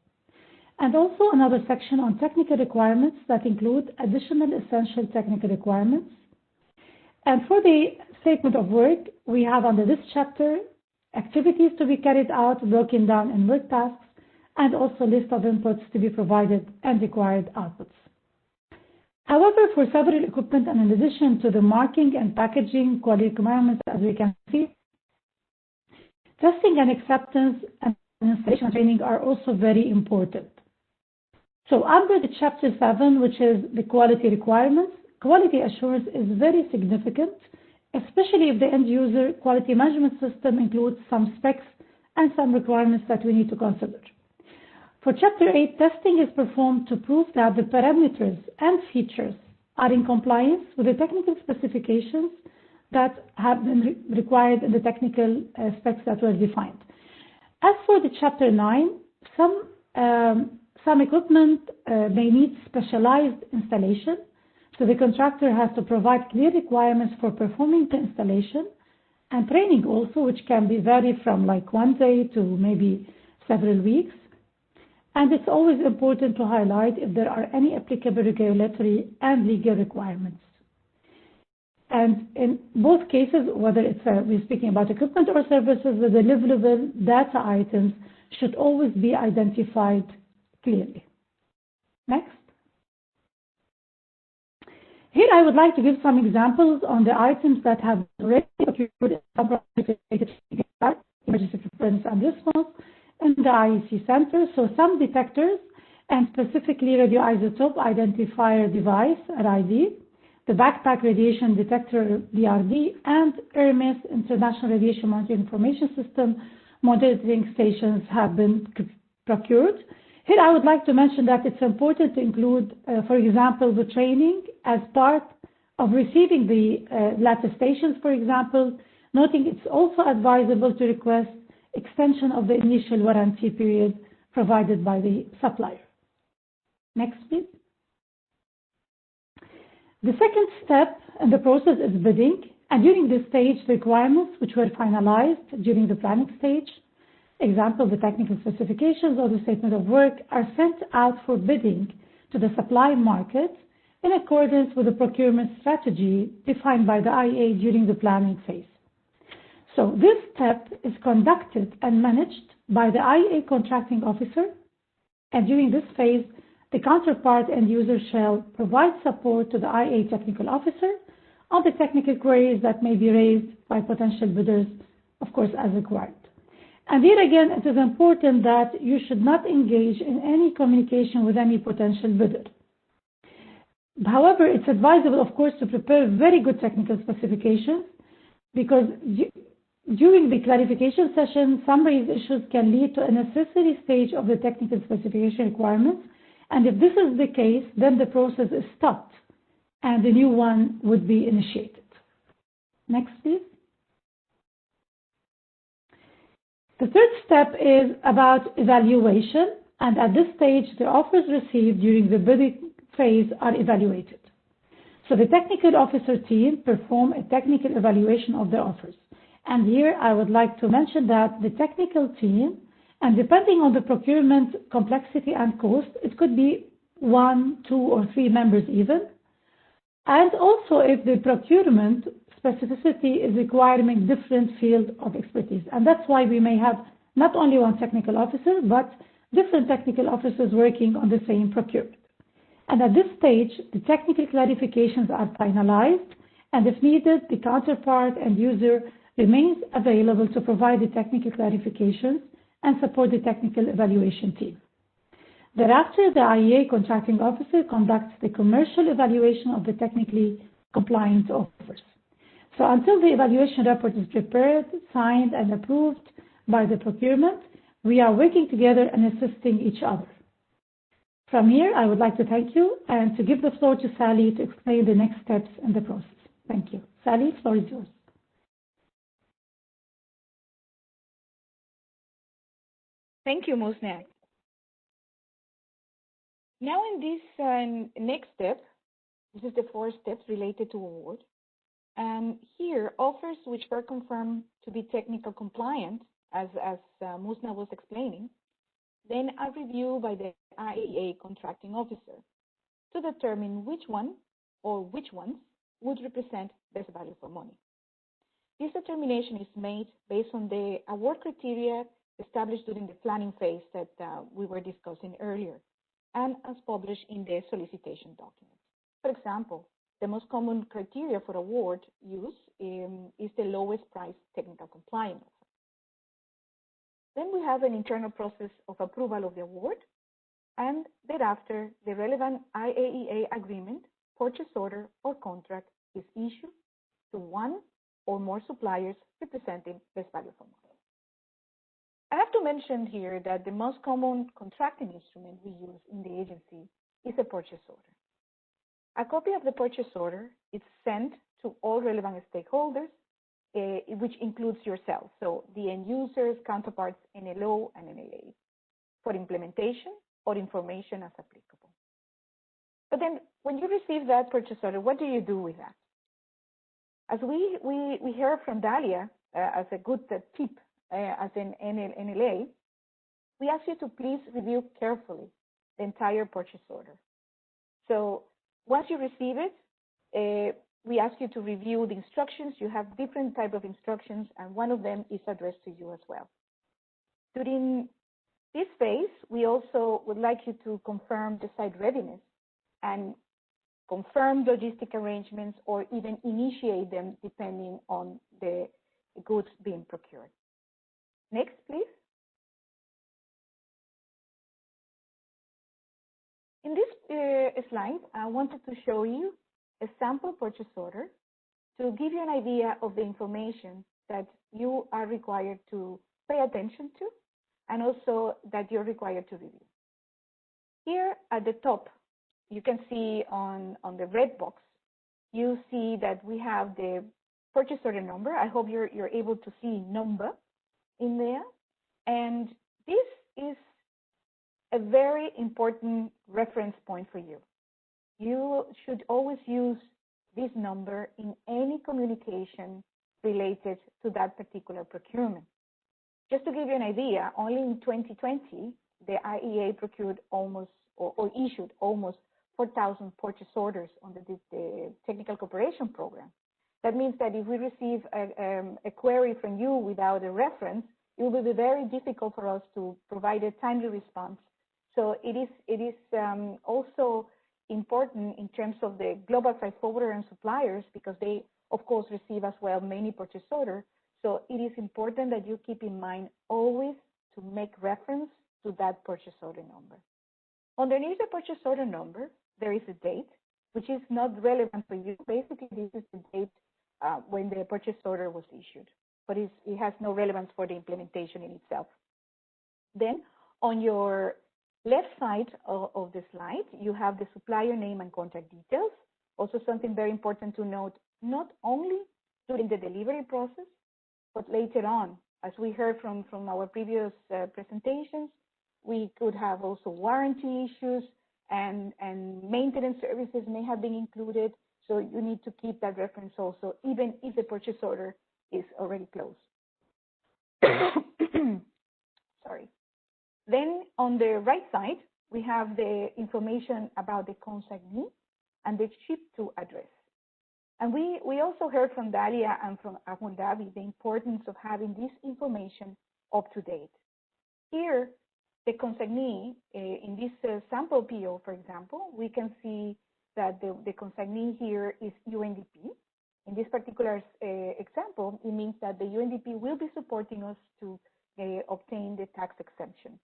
And also another section on technical requirements that include additional essential technical requirements. And for the statement of work, we have under this chapter activities to be carried out, broken down in work tasks, and also list of inputs to be provided and required outputs. However, for several equipment, and in addition to the marking and packaging quality requirements, as we can see, testing and acceptance and installation training are also very important. So under the chapter 7, which is the quality requirements, quality assurance is very significant, especially if the end user quality management system includes some specs and some requirements that we need to consider. For chapter 8, testing is performed to prove that the parameters and features are in compliance with the technical specifications that have been required in the technical specs that were defined. As for the chapter 9, some equipment may need specialized installation, so the contractor has to provide clear requirements for performing the installation and training also, which can be vary from like 1 day to maybe several weeks. And it's always important to highlight if there are any applicable regulatory and legal requirements. And in both cases, whether it's we're speaking about equipment or services, the deliverable data items should always be identified clearly. Next. Here I would like to give some examples on the items that have already occurred in some emergency preparedness and response in the IEC center. So some detectors, and specifically radioisotope identifier device, RID, the backpack radiation detector, DRD, and Hermes International Radiation Monitoring Information System monitoring stations have been procured. Here I would like to mention that it's important to include, for example, the training as part of receiving the latter stations, for example, noting it's also advisable to request extension of the initial warranty period provided by the supplier. Next, please. The second step in the process is bidding, and during this stage, the requirements which were finalized during the planning stage, example, the technical specifications or the statement of work, are sent out for bidding to the supply market in accordance with the procurement strategy defined by the IEA during the planning phase. So this step is conducted and managed by the IEA contracting officer, and during this phase, the counterpart end user shall provide support to the IEA technical officer on the technical queries that may be raised by potential bidders, of course, as required. And here again, it is important that you should not engage in any communication with any potential bidder. However, it's advisable, of course, to prepare very good technical specifications, because during the clarification session, some raised issues can lead to a necessary stage of the technical specification requirements. And if this is the case, then the process is stopped and a new one would be initiated. Next, please. The third step is about evaluation, and at this stage, the offers received during the bidding phase are evaluated. So the technical officer team perform a technical evaluation of the offers. And here I would like to mention that the technical team, and depending on the procurement complexity and cost, it could be 1, 2, or 3 members even. And also if the procurement specificity is requiring different field of expertise. And that's why we may have not only one technical officer, but different technical officers working on the same procurement. And at this stage, the technical clarifications are finalized, and if needed, the counterpart and user remains available to provide the technical clarifications and support the technical evaluation team. Thereafter, the IEA contracting officer conducts the commercial evaluation of the technically compliant offers. So until the evaluation report is prepared, signed, and approved by the procurement, we are working together and assisting each other. From here, I would like to thank you and to give the floor to Sally to explain the next steps in the process. Thank you. Sally, the floor is yours. Thank you, Musnad. Now in this next step, this is the 4 steps related to award. And here, offers which were confirmed to be technical compliant, as Musnad was explaining, then are reviewed by the IEA contracting officer to determine which one or which ones would represent best value for money. This determination is made based on the award criteria established during the planning phase that we were discussing earlier, and as published in the solicitation document. For example, the most common criteria for award use is the lowest price technical compliant offer. Then we have an internal process of approval of the award, and thereafter the relevant IAEA agreement, purchase order, or contract is issued to one or more suppliers representing best value for money. I have to mention here that the most common contracting instrument we use in the agency is a purchase order. A copy of the purchase order is sent to all relevant stakeholders, which includes yourself, so the end users, counterparts, NLO, and NLA, for implementation or information as applicable. But then when you receive that purchase order, what do you do with that? As we heard from Dalia as a good tip, as an NLA, we ask you to please review carefully the entire purchase order. So once you receive it, we ask you to review the instructions. You have different type of instructions, and one of them is addressed to you as well. During this phase, we also would like you to confirm the site readiness and confirm logistic arrangements or even initiate them depending on the goods being procured. Next, please. In this slide, I wanted to show you a sample purchase order to give you an idea of the information that you are required to pay attention to and also that you're required to review. Here at the top, you can see on the red box, you see that we have the purchase order number. I hope you're able to see number in there. And this is a very important reference point for you. You should always use this number in any communication related to that particular procurement. Just to give you an idea, only in 2020, the IEA procured almost or issued almost 4,000 purchase orders on the technical cooperation program. That means that if we receive a query from you without a reference, it will be very difficult for us to provide a timely response. So it is also important in terms of the global freight forwarder and suppliers, because they, of course, receive as well many purchase orders. So it is important that you keep in mind always to make reference to that purchase order number. Underneath the purchase order number, there is a date, which is not relevant for you. Basically, this is the date when the purchase order was issued, but it has no relevance for the implementation in itself. Then on your left side of the slide, you have the supplier name and contact details. Also something very important to note, not only during the delivery process, but later on. As we heard from our previous presentations, we could have also warranty issues and maintenance services may have been included. So you need to keep that reference also, even if the purchase order is already closed. Sorry. Then on the right side, we have the information about the consignee and the ship to address. And we also heard from Dalia and from Abu Dhabi the importance of having this information up to date. Here, the consignee, in this sample PO, for example, we can see that the consignee here is UNDP. In this particular example, it means that the UNDP will be supporting us to obtain the tax exemption.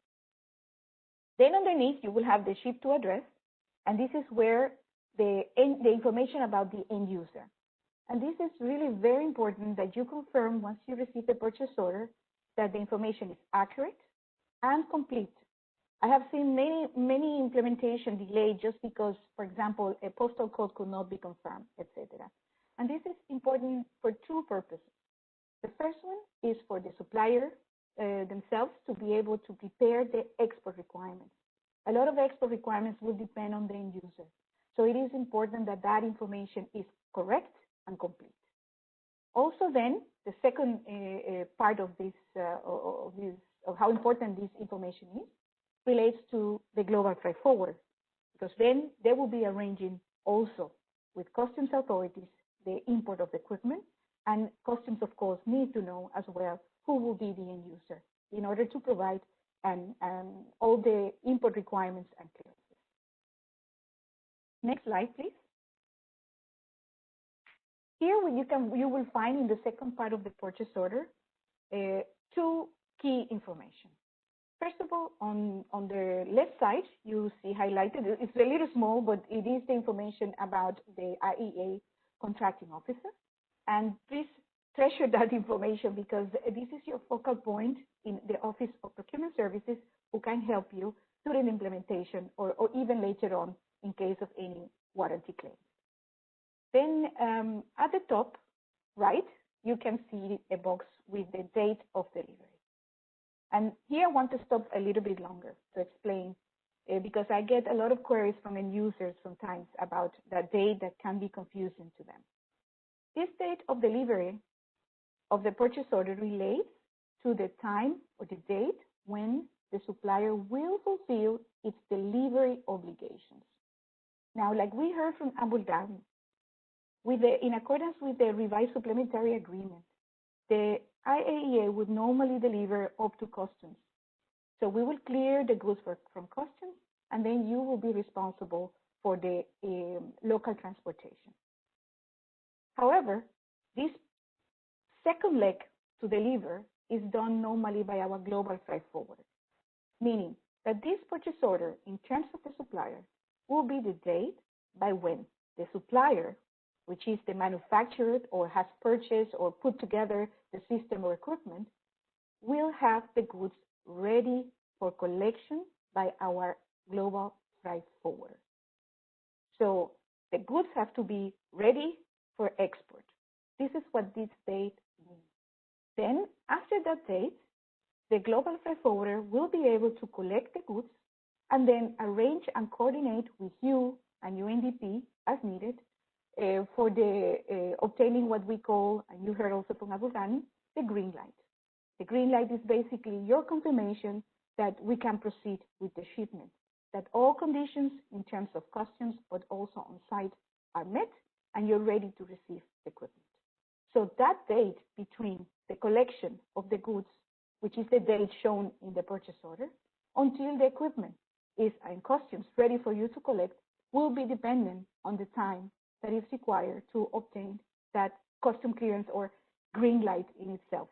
Then underneath, you will have the ship to address, and this is where the information about the end user. And this is really very important that you confirm once you receive the purchase order that the information is accurate and complete. I have seen many implementation delayed just because, for example, a postal code could not be confirmed, etc. And this is important for two purposes. The first one is for the supplier themselves to be able to prepare the export requirements. A lot of export requirements will depend on the end user. So it is important that that information is correct and complete. Also then, the second part of this, of how important this information is, relates to the global freight forward, because then they will be arranging also with customs authorities the import of the equipment, and customs, of course, need to know as well who will be the end user in order to provide all the import requirements and clearances. Next slide, please. Here you will find in the second part of the purchase order two key information. First of all, on the left side, you see highlighted, it's a little small, but it is the information about the IEA contracting officer. And please treasure that information because this is your focal point in the Office of Procurement Services who can help you during implementation or even later on in case of any warranty claims. Then at the top right, you can see a box with the date of delivery. And here I want to stop a little bit longer to explain because I get a lot of queries from end users sometimes about that date that can be confusing to them. This date of delivery of the purchase order relates to the time or the date when the supplier will fulfill its delivery obligations. Now, like we heard from Abu Dhabi, in accordance with the revised supplementary agreement, the IAEA would normally deliver up to customs. So we will clear the goods from customs, and then you will be responsible for the local transportation. However, this second leg to deliver is done normally by our global freight forwarder, meaning that this purchase order in terms of the supplier will be the date by when the supplier, which is the manufacturer or has purchased or put together the system or equipment, will have the goods ready for collection by our global freight forwarder. So the goods have to be ready for export. This is what this date means. Then, after that date, the global freight forwarder will be able to collect the goods and then arrange and coordinate with you and UNDP as needed for the obtaining what we call, and you heard also from Abu Ghani, the green light. The green light is basically your confirmation that we can proceed with the shipment, that all conditions in terms of customs, but also on site are met, and you're ready to receive the equipment. So that date between the collection of the goods, which is the date shown in the purchase order, until the equipment is in customs ready for you to collect, will be dependent on the time that is required to obtain that custom clearance or green light in itself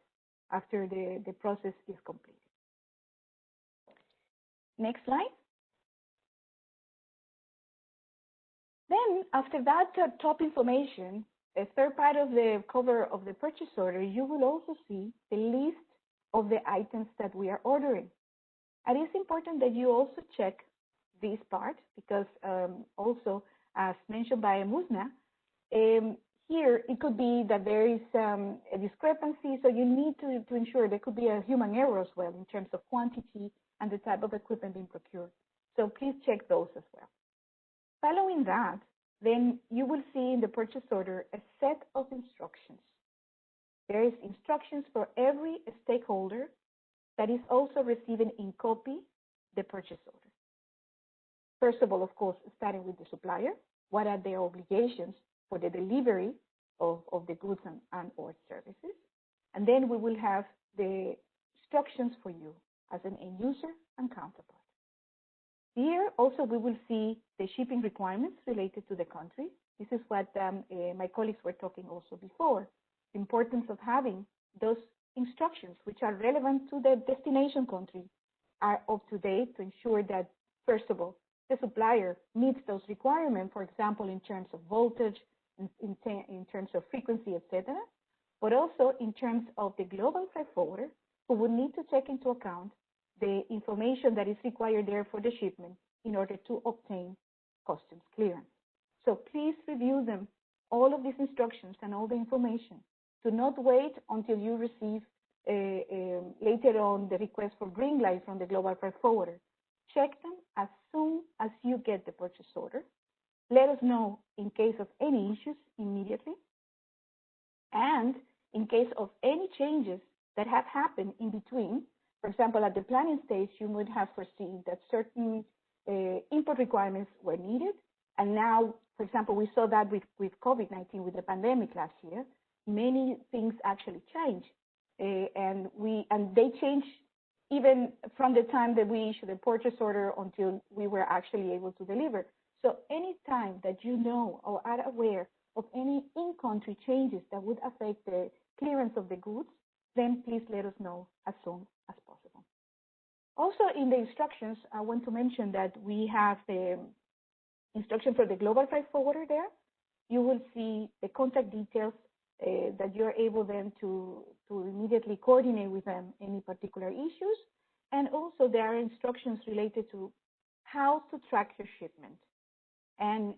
after the process is completed. Next slide. Then, after that top information, a third part of the cover of the purchase order, you will also see the list of the items that we are ordering. And it's important that you also check this part because also, as mentioned by Musna, here it could be that there is a discrepancy, so you need to ensure there could be a human error as well in terms of quantity and the type of equipment being procured. So please check those as well. Following that, then you will see in the purchase order a set of instructions. There is instructions for every stakeholder that is also receiving in copy the purchase order. First of all, of course, starting with the supplier. What are their obligations for the delivery of the goods and or services? And then we will have the instructions for you as an end user and counterpart. Here also we will see the shipping requirements related to the country. This is what my colleagues were talking also before. The importance of having those instructions which are relevant to the destination country are up to date to ensure that, first of all, the supplier meets those requirements, for example, in terms of voltage, in terms of frequency, etc., but also in terms of the global freight forwarder, who would need to take into account the information that is required there for the shipment in order to obtain customs clearance. So please review them, all of these instructions and all the information. Do not wait until you receive later on the request for green light from the global freight forwarder. Check them as soon as you get the purchase order. Let us know in case of any issues immediately. And in case of any changes that have happened in between, for example, at the planning stage, you would have foreseen that certain input requirements were needed. And now, for example, we saw that with COVID-19, with the pandemic last year, many things actually changed. And they changed even from the time that we issued the purchase order until we were actually able to deliver. So any time that you know or are aware of any in-country changes that would affect the clearance of the goods, then please let us know as soon as possible. Also in the instructions, I want to mention that we have the instruction for the global freight forwarder there. You will see the contact details that you're able then to immediately coordinate with them any particular issues. And also there are instructions related to how to track your shipment. And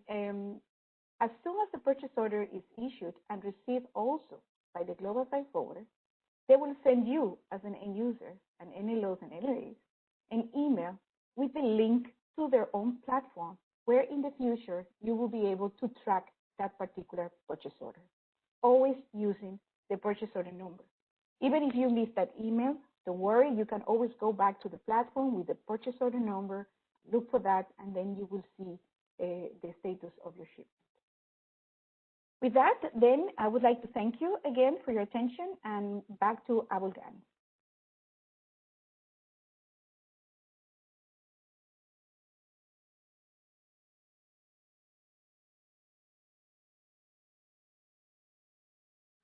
as soon as the purchase order is issued and received also by the global freight forwarder, they will send you as an end user, and NLOs and LAs, an email with a link to their own platform, where in the future you will be able to track that particular purchase order, always using the purchase order number. Even if you miss that email, don't worry, you can always go back to the platform with the purchase order number, look for that, and then you will see the status of your shipment. With that, then I would like to thank you again for your attention, and back to Abul Ghani.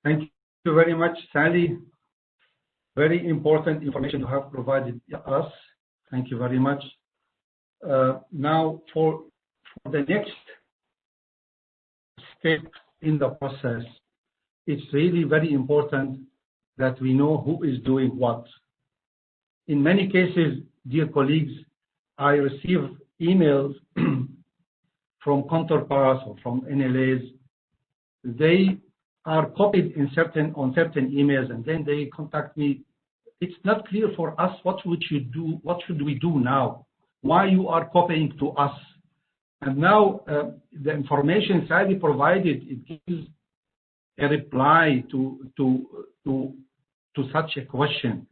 Thank you very much, Sally. Very important information you have provided us. Thank you very much. Now, for the next step in the process, it's really very important that we know who is doing what. In many cases, dear colleagues, I receive emails from counterparts or from NLAs. They are copied on certain emails, and then they contact me. It's not clear for us what should we do now? Why you are copying to us? And now the information Sally provided, it gives a reply to such a question.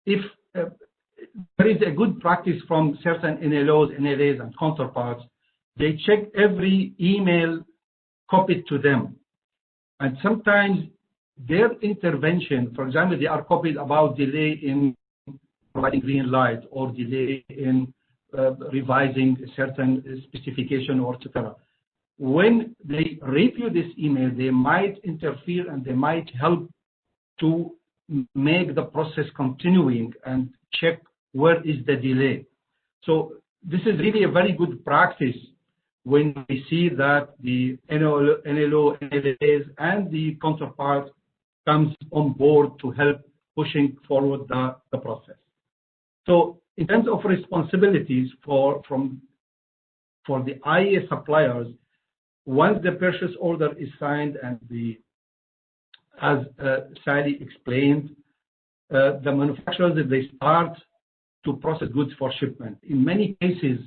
If there is a good practice from certain NLOs, NLAs, and counterparts, they check every email copied to them. And sometimes their intervention, for example, they are copied about delay in providing green light or delay in revising a certain specification or etc. When they review this email, they might interfere and they might help to make the process continuing and check where is the delay. So this is really a very good practice when we see that the NLO, NLAs, and the counterpart comes on board to help pushing forward the process. So in terms of responsibilities for the IEA suppliers, once the purchase order is signed and as Sally explained, the manufacturers, they start to process goods for shipment. In many cases,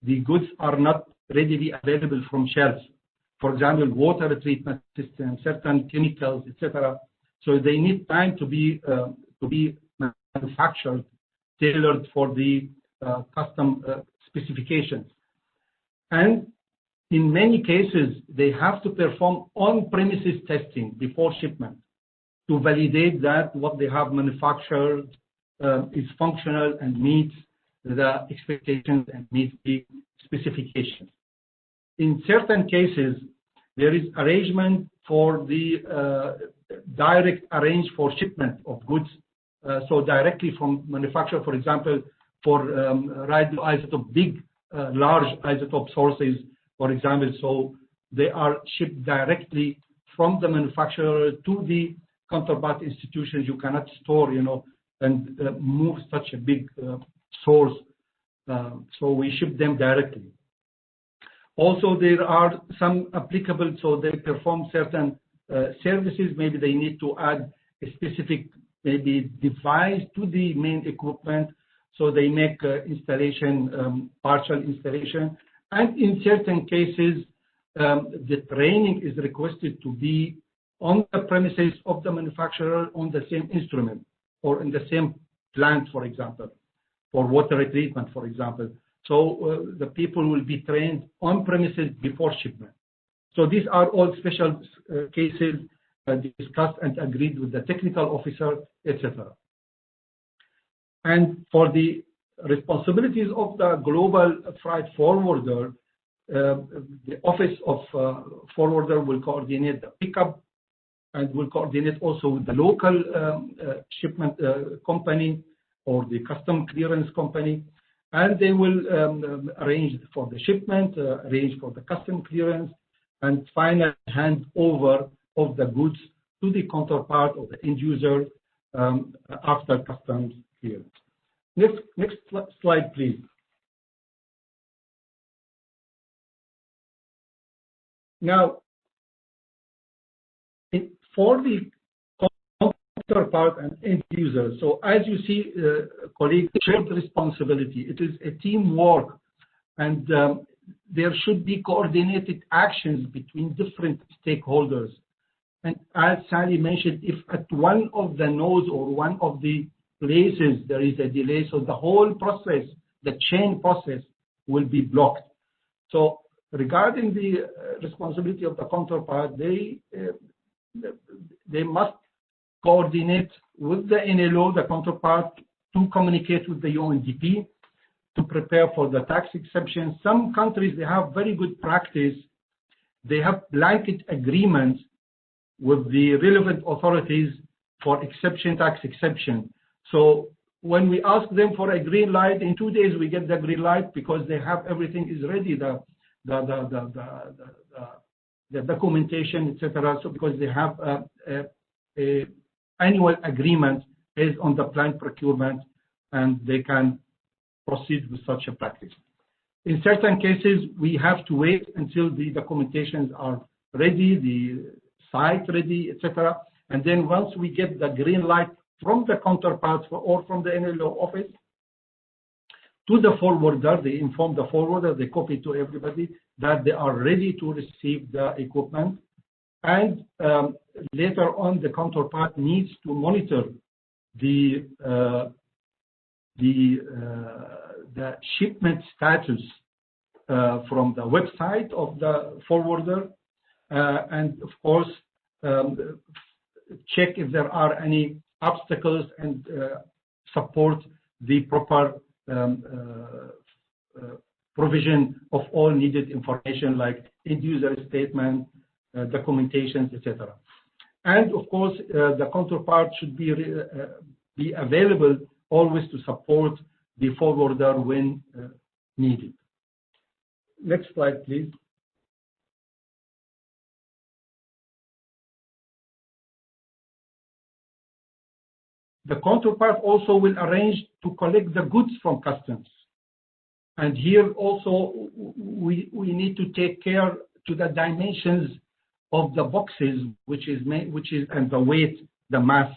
the goods are not readily available from shelves. For example, water treatment systems, certain chemicals, etc. So they need time to be manufactured, tailored for the custom specifications. And in many cases, they have to perform on-premises testing before shipment to validate that what they have manufactured is functional and meets the expectations and meets the specifications. In certain cases, there is arrangement for the direct arrange for shipment of goods. So directly from manufacturer, for example, for radioisotope, big, large isotope sources, for example, so they are shipped directly from the manufacturer to the counterpart institutions. You cannot store, and move such a big source. So we ship them directly. Also, there are some applicable, so they perform certain services. Maybe they need to add a specific, maybe device to the main equipment. So they make installation, partial installation. And in certain cases, the training is requested to be on the premises of the manufacturer on the same instrument or in the same plant, for example, for water treatment, for example. So the people will be trained on premises before shipment. So these are all special cases discussed and agreed with the technical officer, etc. And for the responsibilities of the global freight forwarder, the office of forwarder will coordinate the pickup and will coordinate also with the local shipment company or the custom clearance company. And they will arrange for the shipment, arrange for the custom clearance, and final hand over of the goods to the counterpart or the end user after customs clearance. Next slide, please. Now, for the counterpart and end user, so as you see, colleagues, shared responsibility. It is a teamwork, and there should be coordinated actions between different stakeholders. And as Sally mentioned, if at one of the nodes or one of the places there is a delay, so the whole process, the chain process, will be blocked. So regarding the responsibility of the counterpart, they must coordinate with the NLO, the counterpart, to communicate with the UNDP to prepare for the tax exemption. Some countries, they have very good practice. They have blanket agreements with the relevant authorities for exception, tax exception. So when we ask them for a green light, in 2 days we get the green light because they have everything is ready, the documentation, etc. So because they have a annual agreement based on the planned procurement, and they can proceed with such a practice. In certain cases, we have to wait until the documentations are ready, the site ready, etc. And then once we get the green light from the counterparts or from the NLO office to the forwarder, they inform the forwarder, they copy to everybody that they are ready to receive the equipment. And later on, the counterpart needs to monitor the shipment status from the website of the forwarder, and of course check if there are any obstacles and support the proper provision of all needed information like end user statement, documentations, etc. And of course, the counterpart should be available always to support the forwarder when needed. Next slide, please. The counterpart also will arrange to collect the goods from customs. And here also we need to take care to the dimensions of the boxes, which is and the weight, the mass.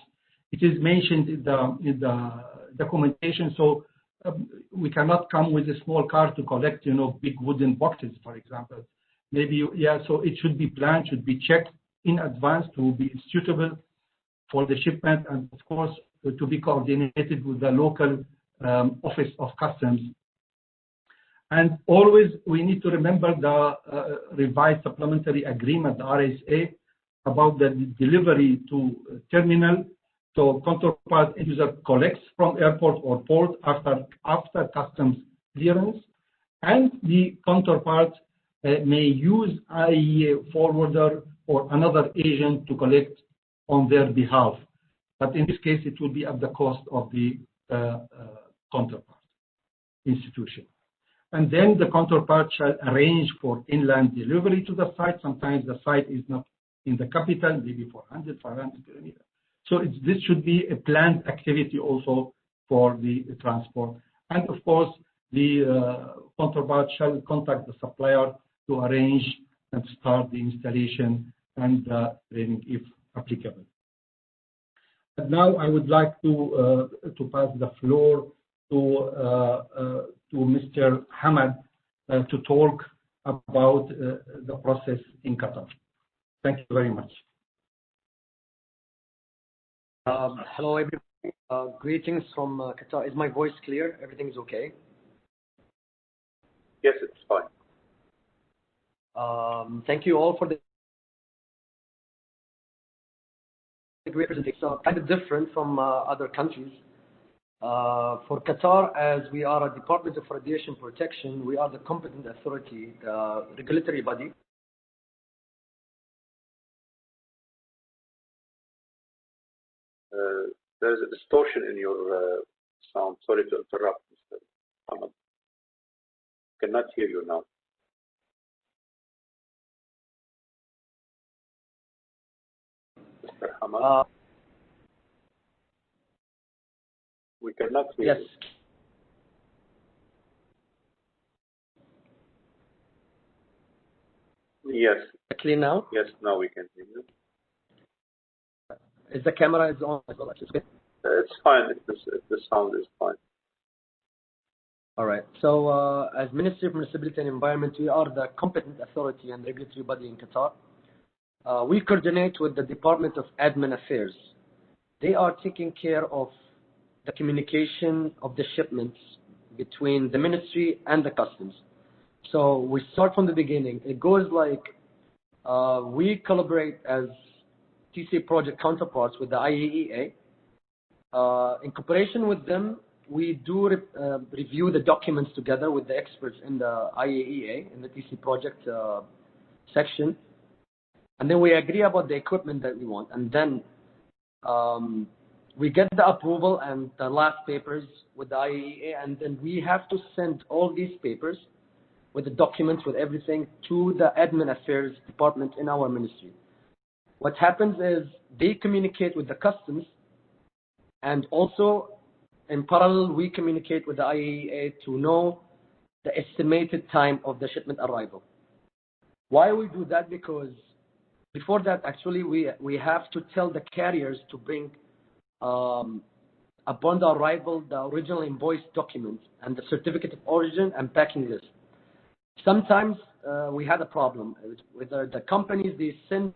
It is mentioned in the documentation. So we cannot come with a small car to collect, big wooden boxes, for example. Maybe, so it should be planned, should be checked in advance to be suitable for the shipment, and of course, to be coordinated with the local office of customs. And always we need to remember the revised supplementary agreement, the RSA, about the delivery to terminal. So counterpart user collects from airport or port after customs clearance, and the counterpart may use IAEA forwarder or another agent to collect on their behalf. But in this case, it will be at the cost of the counterpart institution. And then the counterpart shall arrange for inland delivery to the site. Sometimes the site is not in the capital, maybe 400, 500 kilometers. So this should be a planned activity also for the transport. And of course, the counterpart shall contact the supplier to arrange and start the installation and training if applicable. And now I would like to pass the floor to Mr. Hamad to talk about the process in Qatar. Thank you very much. Hello, everyone. Greetings from Qatar. Is my voice clear? Everything's okay? Yes, it's fine. Thank you all for the great presentation. So kind of different from other countries. For Qatar, as we are a Department of Radiation Protection, we are the competent authority, the regulatory body. There's a distortion in your sound. Sorry to interrupt, Mr. Ahmed. Cannot hear you now. Mr. Ahmed? We cannot hear Yes. you. Yes. Clear now? Yes, now we can hear you. Is the camera is on as well? It's fine if the sound is fine. All right. So as Ministry of Municipality and Environment, we are the competent authority and regulatory body in Qatar. We coordinate with the Department of Admin Affairs. They are taking care of the communication of the shipments between the ministry and the customs. So we start from the beginning. It goes like we collaborate as TC project counterparts with the IAEA. In cooperation with them, we do review the documents together with the experts in the IAEA, in the TC project section. And then we agree about the equipment that we want. And then we get the approval and the last papers with the IAEA. And then we have to send all these papers with the documents, with everything, to the Admin Affairs Department in our ministry. What happens is they communicate with the customs, and also in parallel, we communicate with the IAEA to know the estimated time of the shipment arrival. Why we do that? Because before that, actually, we have to tell the carriers to bring, upon the arrival, the original invoice document and the certificate of origin and packing list. Sometimes we had a problem with the companies. They send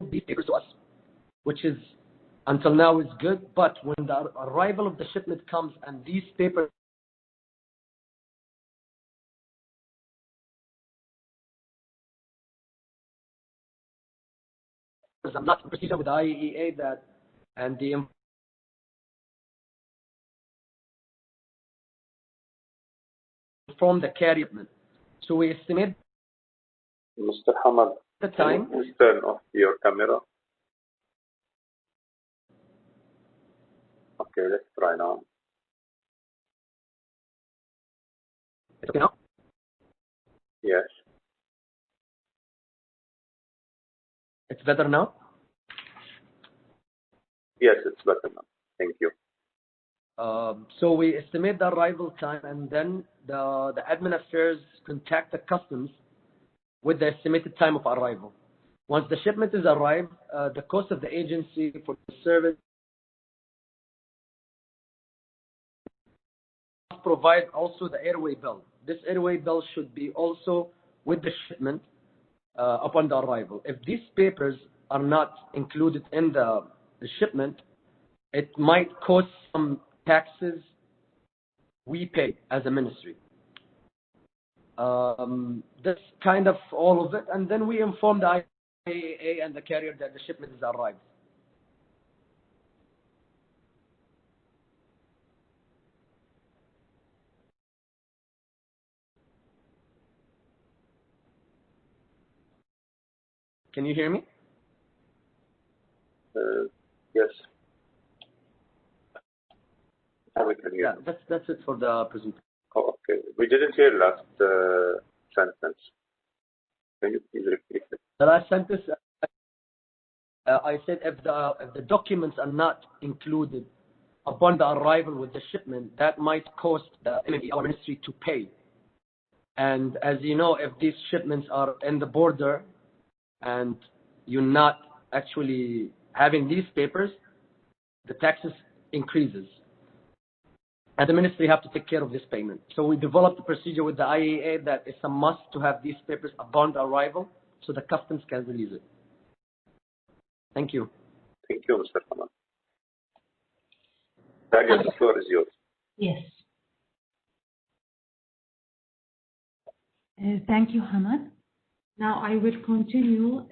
these papers to us, which is until now is good, but when the arrival of the shipment comes and these papers are not procedure with the IAEA that and the from the carrier. So we estimate Mr. Hamad, the time. can you turn off your camera? Okay, let's try now. Okay now? Yes. It's better now? Yes, it's better now. Thank you. So we estimate the arrival time, and then the admin affairs contact the customs with the estimated time of arrival. Once the shipment is arrived, the cost of the agency for the service provide also the airway bill. This airway bill should be also with the shipment upon the arrival. If these papers are not included in the shipment, it might cause some taxes we pay as a ministry. That's kind of all of it. And then we inform the IAEA and the carrier that the shipment has arrived. Can you hear me? Yes. Now we can hear. Yeah, that's it for the presentation. Oh, okay. We didn't hear last sentence. Can you please repeat it? The last sentence, I said if the documents are not included upon the arrival with the shipment, that might cost the ministry to pay. And as you know, if these shipments are in the border and you're not actually having these papers, the taxes increases. And the ministry have to take care of this payment. So we developed a procedure with the IAEA that it's a must to have these papers upon arrival so the customs can release it. Thank you. Thank you, Mr. Hamad. Dalia, the floor is yours. Yes. Thank you, Hamad. Now I will continue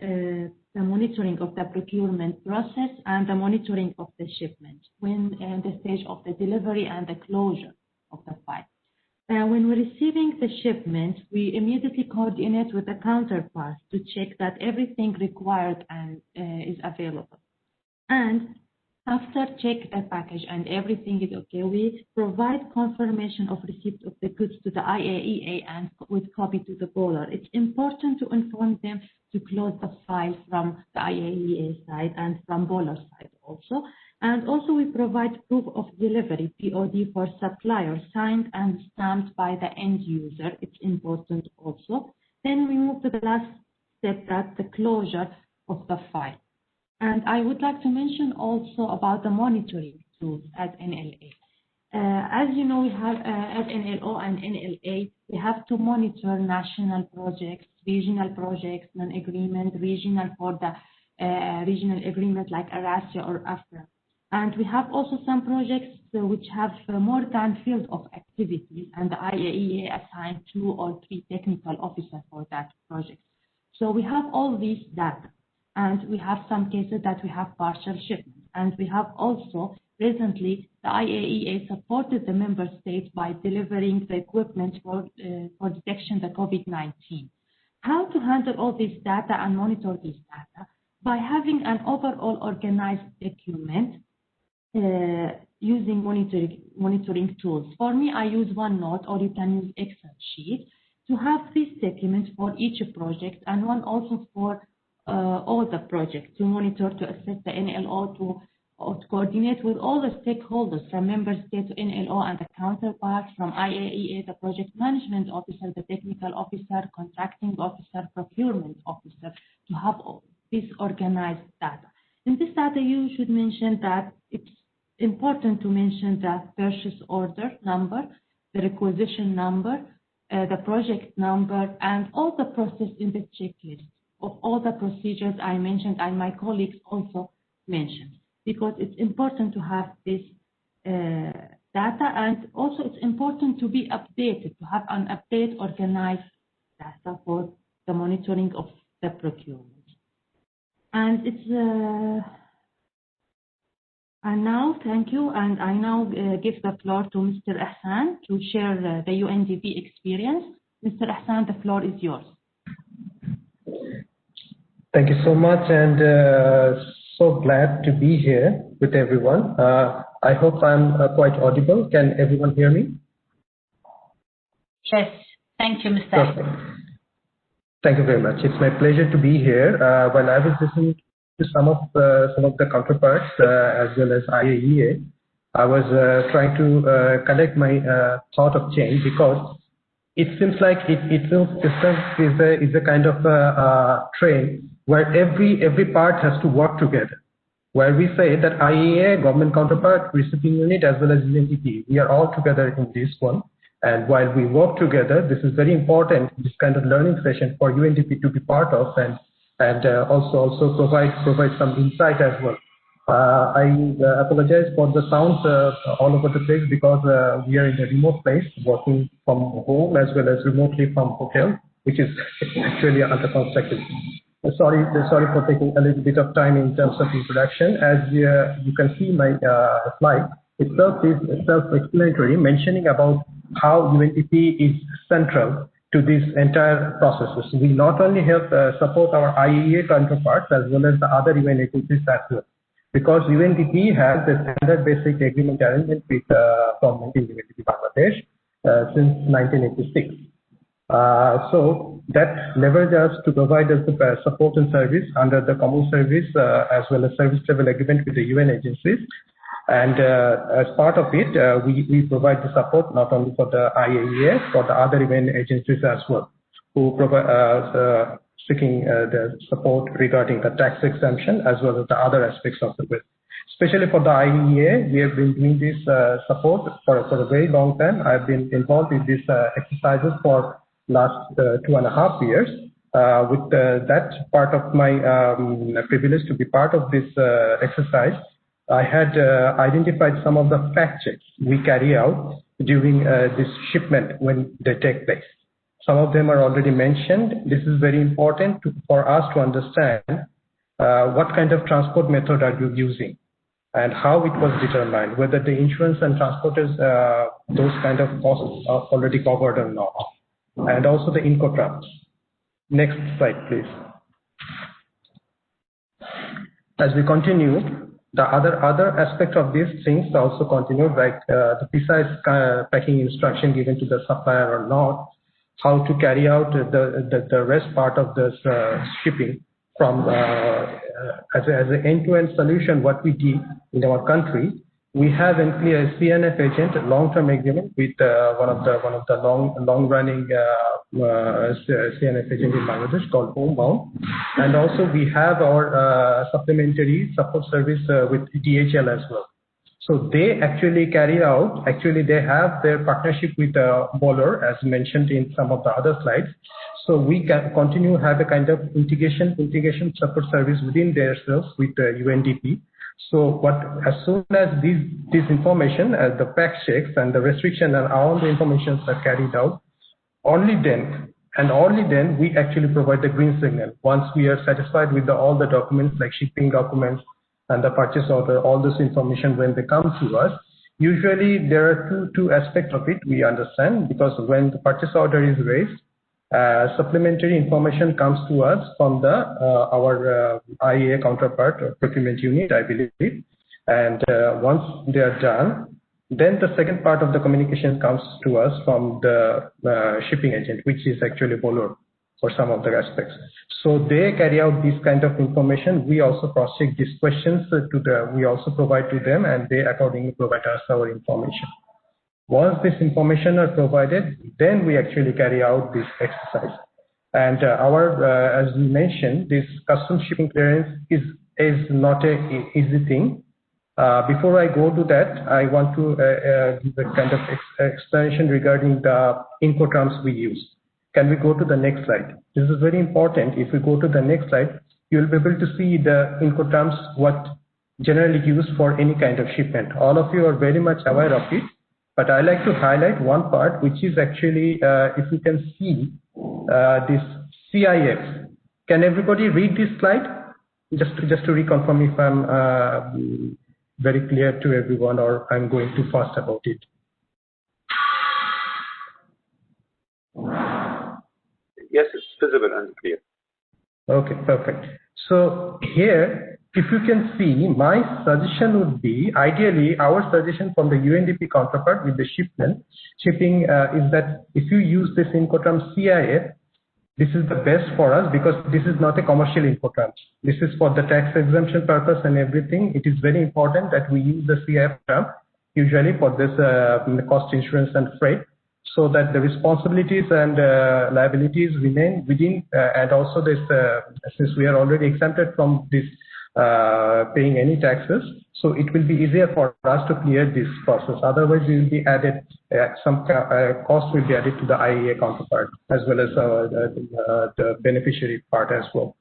the monitoring of the procurement process and the monitoring of the shipment when the stage of the delivery and the closure of the file. When we're receiving the shipment, we immediately coordinate with the counterparts to check that everything required and is available. And after check the package and everything is okay, we provide confirmation of receipt of the goods to the IAEA and with copy to the bowler. It's important to inform them to close the file from the IAEA side and from bowler side also. And also we provide proof of delivery, POD, for supplier, signed and stamped by the end user. It's important also. Then we move to the last step, that's the closure of the file. And I would like to mention also about the monitoring tools at NLA. As you know, we have at NLO and NLA, we have to monitor national projects, regional projects, non-agreement, regional for the regional agreement like ARASIA or AFRA. And we have also some projects which have more than field of activities, and the IAEA assigned 2 or 3 technical officers for that project. So we have all these data. And we have some cases that we have partial shipments. And we have also recently the IAEA supported the member states by delivering the equipment for detection of the COVID-19. How to handle all this data and monitor this data? By having an overall organized document using monitoring tools. For me, I use OneNote, or you can use Excel sheet to have this document for each project and one also for all the projects to monitor, to assess the NLO, to coordinate with all the stakeholders from member state to NLO and the counterparts from IAEA, the project management officer, the technical officer, contracting officer, procurement officer, to have all this organized data. In this data, you should mention that it's important to mention the purchase order number, the requisition number, the project number, and all the process in the checklist of all the procedures I mentioned and my colleagues also mentioned, because it's important to have this data, and also it's important to be updated, to have an organized data for the monitoring of the procurement. And it's and now, thank you, and I now give the floor to Mr. Ahsan to share the UNDP experience. Mr. Ahsan, the floor is yours. Thank you so much, and so glad to be here with everyone. I hope I'm quite audible. Can everyone hear me? Yes, thank you, Mr. Perfect. Thank you very much. It's my pleasure to be here. When I was listening to some of the counterparts as well as IAEA, I was trying to connect my thought of change, because it seems like ITIL system is a kind of a train where every part has to work together. Where we say that IAEA, government counterpart, recipient unit, as well as UNDP, we are all together in this one. And while we work together, this is very important, this kind of learning session for UNDP to be part of, and also provide some insight as well I apologize for the sound all over the place because we are in a remote place, working from home as well as remotely from hotel, which is actually under construction. Sorry for taking a little bit of time in terms of introduction. As you can see, my slide itself is self-explanatory, mentioning about how UNDP is central to this entire processes. We not only help support our IAEA counterparts as well as the other UN agencies as well, because UNDP has the standard basic agreement arrangement with government in UNDP Bangladesh since 1986. So that leverages us to provide us the support and service under the common service as well as service level agreement with the UN agencies. And as part of it, we provide the support not only for the IAEA, for the other UN agencies as well, who provide seeking the support regarding the tax exemption as well as the other aspects of the bill. Especially for the IAEA, we have been doing this support for a very long time. I've been involved in these exercises for last 2.5 years. With that part of my privilege to be part of this exercise, I had identified some of the fact checks we carry out during this shipment when they take place. Some of them are already mentioned. This is very important for us to understand what kind of transport method are you using and how it was determined, whether the insurance and transporters, those kind of costs are already covered or not, and also the Incoterms. Next slide, please. As we continue, the other aspect of these things also continue, like the precise packing instruction given to the supplier or not, how to carry out the rest part of this shipping from as an end-to-end solution. What we did in our country, we have a CNF agent long-term agreement with one of the long-running CNF agent in Bangladesh called Homebound, and also we have our supplementary support service with DHL as well. So they actually carry out, they have their partnership with Bowler as mentioned in some of the other slides. So we can continue have a kind of integration support service within themselves with UNDP. So as soon as this information, the fact checks and the restriction and all the information are carried out, only then we actually provide the green signal. Once we are satisfied with all the documents like shipping documents and the purchase order, all this information when they come to us, usually there are two aspects of it we understand, because when the purchase order is raised, supplementary information comes to us from our IAEA counterpart or procurement unit, I believe. And once they are done, then the second part of the communication comes to us from the shipping agent, which is actually Bowler for some of the aspects. So they carry out this kind of information. We also cross-check these questions we also provide to them, and they accordingly provide us our information. Once this information are provided, then we actually carry out this exercise. And as we mentioned, this custom shipping clearance is not an easy thing. Before I go to that, I want to give a kind of explanation regarding the Incoterms we use. Can we go to the next slide? This is very important. If we go to the next slide, you'll be able to see the Incoterms, what generally used for any kind of shipment. All of you are very much aware of it, but I like to highlight one part, which is actually, if you can see this CIF. Can everybody read this slide? Just to reconfirm if I'm very clear to everyone or I'm going too fast about it. Yes, it's visible and clear. Okay, perfect. So here, if you can see, my suggestion would be, ideally, our suggestion from the UNDP counterpart with the shipping is that if you use this Incoterm CIF, this is the best for us because this is not a commercial Incoterm. This is for the tax exemption purpose and everything. It is very important that we use the CIF term usually for this cost insurance and freight, so that the responsibilities and liabilities remain within, and also this, since we are already exempted from this paying any taxes, so it will be easier for us to clear this process. Otherwise, we will be added, some cost will be added to the IAEA counterpart as well as the beneficiary part as well.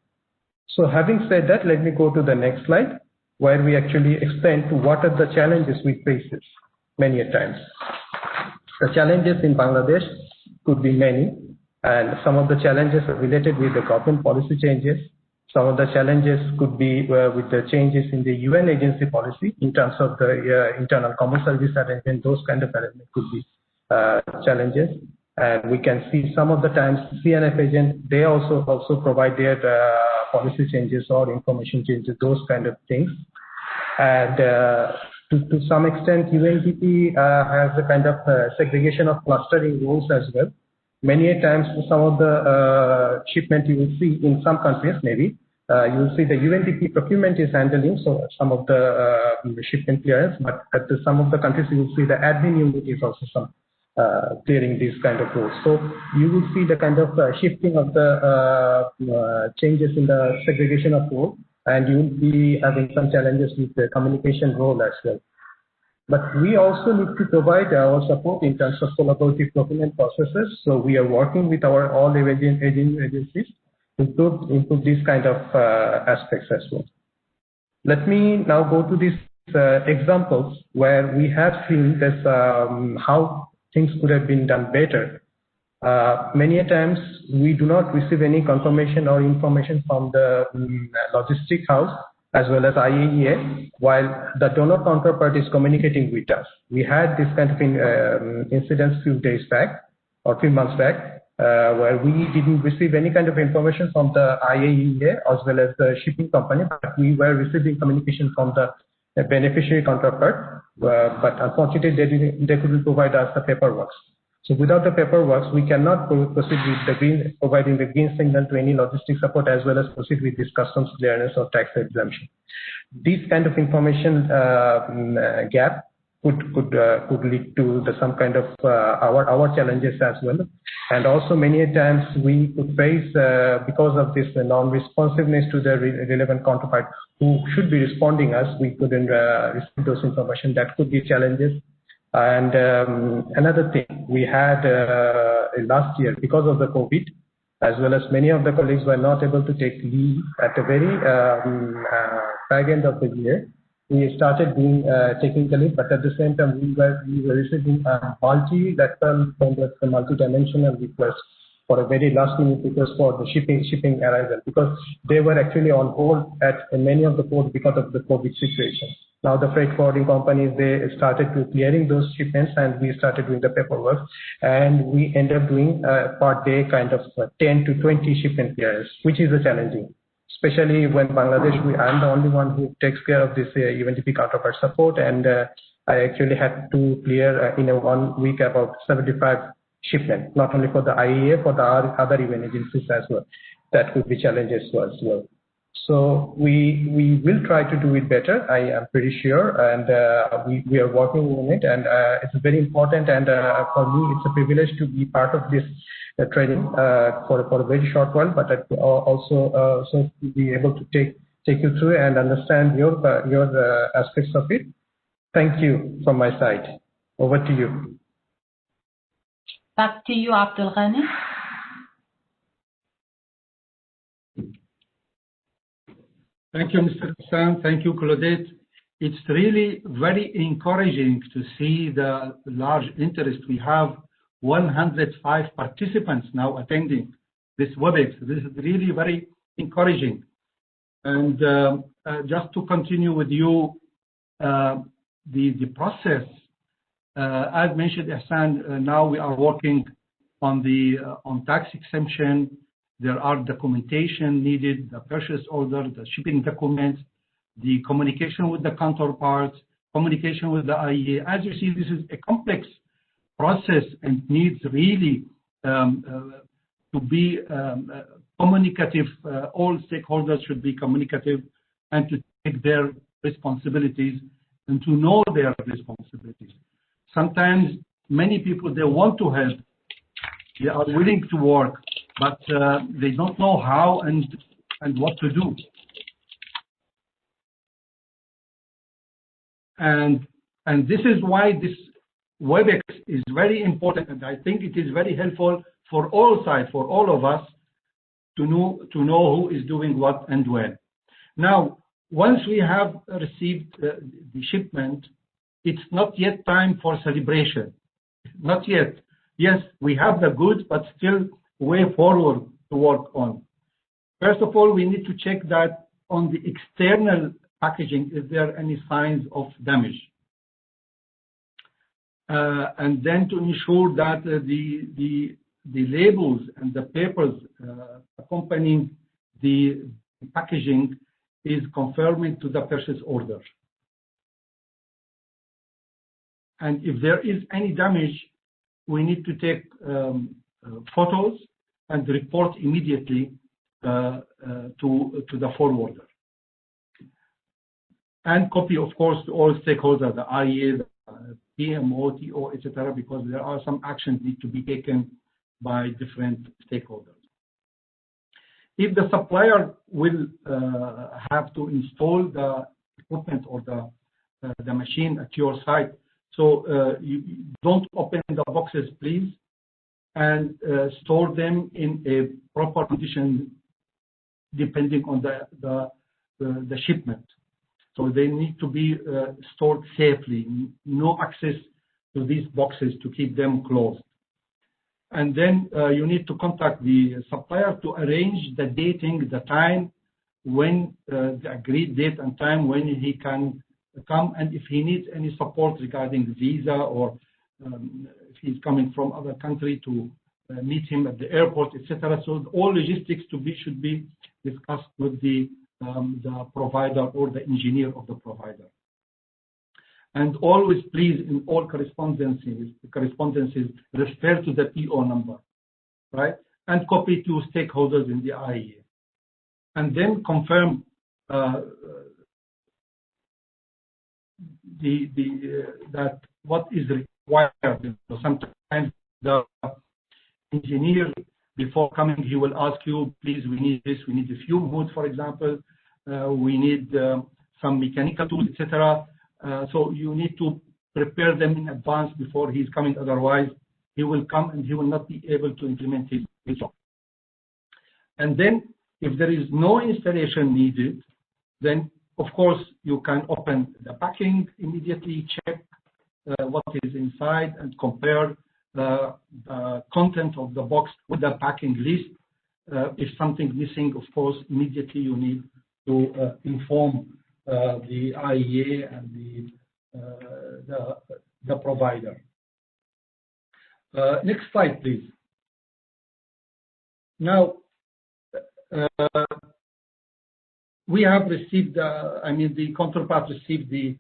So having said that, let me go to the next slide. where we actually explain to what are the challenges we face many a times. The challenges in Bangladesh could be many, and some of the challenges are related with the government policy changes. Some of the challenges could be with the changes in the UN agency policy in terms of the internal common service arrangement. Those kind of arrangements could be challenges. And we can see some of the times CNF agents, they also provide their policy changes or information changes, those kind of things. And to some extent, UNDP has a kind of segregation of clustering rules as well. Many a times, some of the shipment you will see in some countries, maybe you will see the UNDP procurement is handling so some of the shipment clearance, but at some of the countries you will see the admin unit is also clearing these kind of rules. So you will see the kind of shifting of the changes in the segregation of role, and you will be having some challenges with the communication role as well. But we also need to provide our support in terms of collaborative procurement processes. So we are working with our all agencies to improve these kind of aspects as well. Let me now go to these examples where we have seen this how things could have been done better. Many a times we do not receive any confirmation or information from the logistic house as well as IAEA, while the donor counterpart is communicating with us. We had this kind of incidents few days back or few months back, where we didn't receive any kind of information from the IAEA as well as the shipping company, but we were receiving communication from the beneficiary counterpart, but unfortunately they couldn't provide us the paperwork. So without the paperwork, we cannot proceed with providing the green signal to any logistic support as well as proceed with this customs clearance or tax exemption. This kind of information gap could lead to some kind of our challenges as well. And also many times we could face because of this non-responsiveness to the relevant counterpart who should be responding us, we couldn't receive those information. That could be challenges. And another thing we had last year because of the COVID, as well as many of the colleagues were not able to take leave at the very back end of the year. We started doing taking the leave, but at the same time we were receiving multilateral kind of multi-dimensional requests for a very last minute request for the shipping arrival because they were actually on hold at many of the ports because of the COVID situation. Now the freight forwarding companies, they started to clearing those shipments and we started doing the paperwork, and we end up doing per day kind of 10 to 20 shipment clearance, which is challenging. Especially when Bangladesh, I'm the only one who takes care of this UNDP counterpart support, and I actually had to clear in a 1 week about 75 shipments, not only for the IEA, for the other UN agencies as well. That could be challenges as well. So we will try to do it better, I am pretty sure, and we are working on it, and it's very important, and for me it's a privilege to be part of this training for a very short while, but also to be able to take you through and understand your aspects of it. Thank you from my side. Over to you. Back to you, Abdul Ghani. Thank you, Mr. Hassan. Thank you, Claudette. It's really very encouraging to see the large interest. We have 105 participants now attending this WebEx. This is really very encouraging. And just to continue with you, the process, as mentioned, Hassan, now we are working on tax exemption. There are documentation needed, the purchase order, the shipping documents, the communication with the counterparts, communication with the IEA. As you see, this is a complex process and needs really to be communicative. All stakeholders should be communicative and to take their responsibilities and to know their responsibilities. Sometimes many people, they want to help, they are willing to work, but they don't know how and what to do. And this is why this WebEx is very important, and I think it is very helpful for all sides, for all of us, to know who is doing what and when. Now, once we have received the shipment, it's not yet time for celebration. Not yet. Yes, we have the goods, but still way forward to work on. First of all, we need to check that on the external packaging, is there any signs of damage? And then to ensure that the labels and the papers accompanying the packaging is conforming to the purchase order. And if there is any damage, we need to take photos and report immediately to the forwarder. And copy, of course, to all stakeholders, the IEA, the PMO, TO, etc., because there are some actions need to be taken by different stakeholders. If the supplier will have to install the equipment or the machine at your site, so you don't open the boxes, please, and store them in a proper condition depending on the shipment. So they need to be stored safely, no access to these boxes to keep them closed. And then you need to contact the supplier to arrange the dating, the time when the agreed date and time when he can come, and if he needs any support regarding visa or if he's coming from other country to meet him at the airport, etc. So all logistics should be discussed with the provider or the engineer of the provider. And always, please, in all correspondences refer to the PO number, right? And copy to stakeholders in the IEA. And then confirm that what is required. So sometimes the engineer, before coming, he will ask you, please, we need this, we need a fume hood, for example, we need some mechanical tools, etc. So you need to prepare them in advance before he's coming. Otherwise, he will come and he will not be able to implement his job. And then, if there is no installation needed, then of course you can open the packing immediately, check what is inside, and compare the content of the box with the packing list. If something missing, of course, immediately you need to inform the IEA and the provider. Next slide, please. Now, we have received, the counterpart received the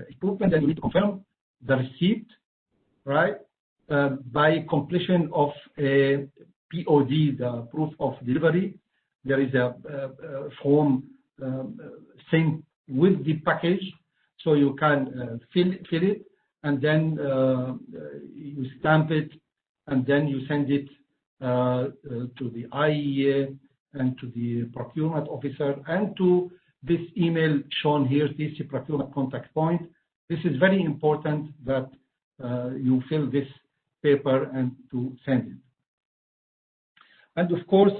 equipment, and we need to confirm the receipt, right, by completion of a POD, the proof of delivery. There is a form sent with the package, so you can fill it, and then you stamp it, and then you send it to the IEA and to the procurement officer and to this email shown here, TC Procurement Contact Point. This is very important that you fill this paper and to send it. And of course,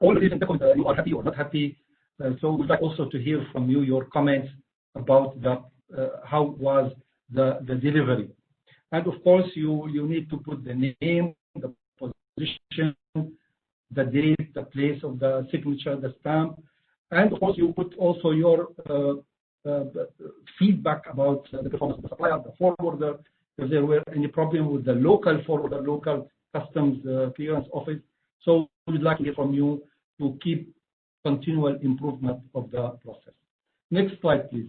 all of these, you are happy or not happy. So we'd like also to hear from you your comments about how was the delivery. And of course, you need to put the name, the position, the date, the place of the signature, the stamp, and of course you put also your feedback about the performance of the supplier, the forwarder, if there were any problem with the local forwarder, local customs clearance office. So we'd like to hear from you to keep continual improvement of the process. Next slide, please.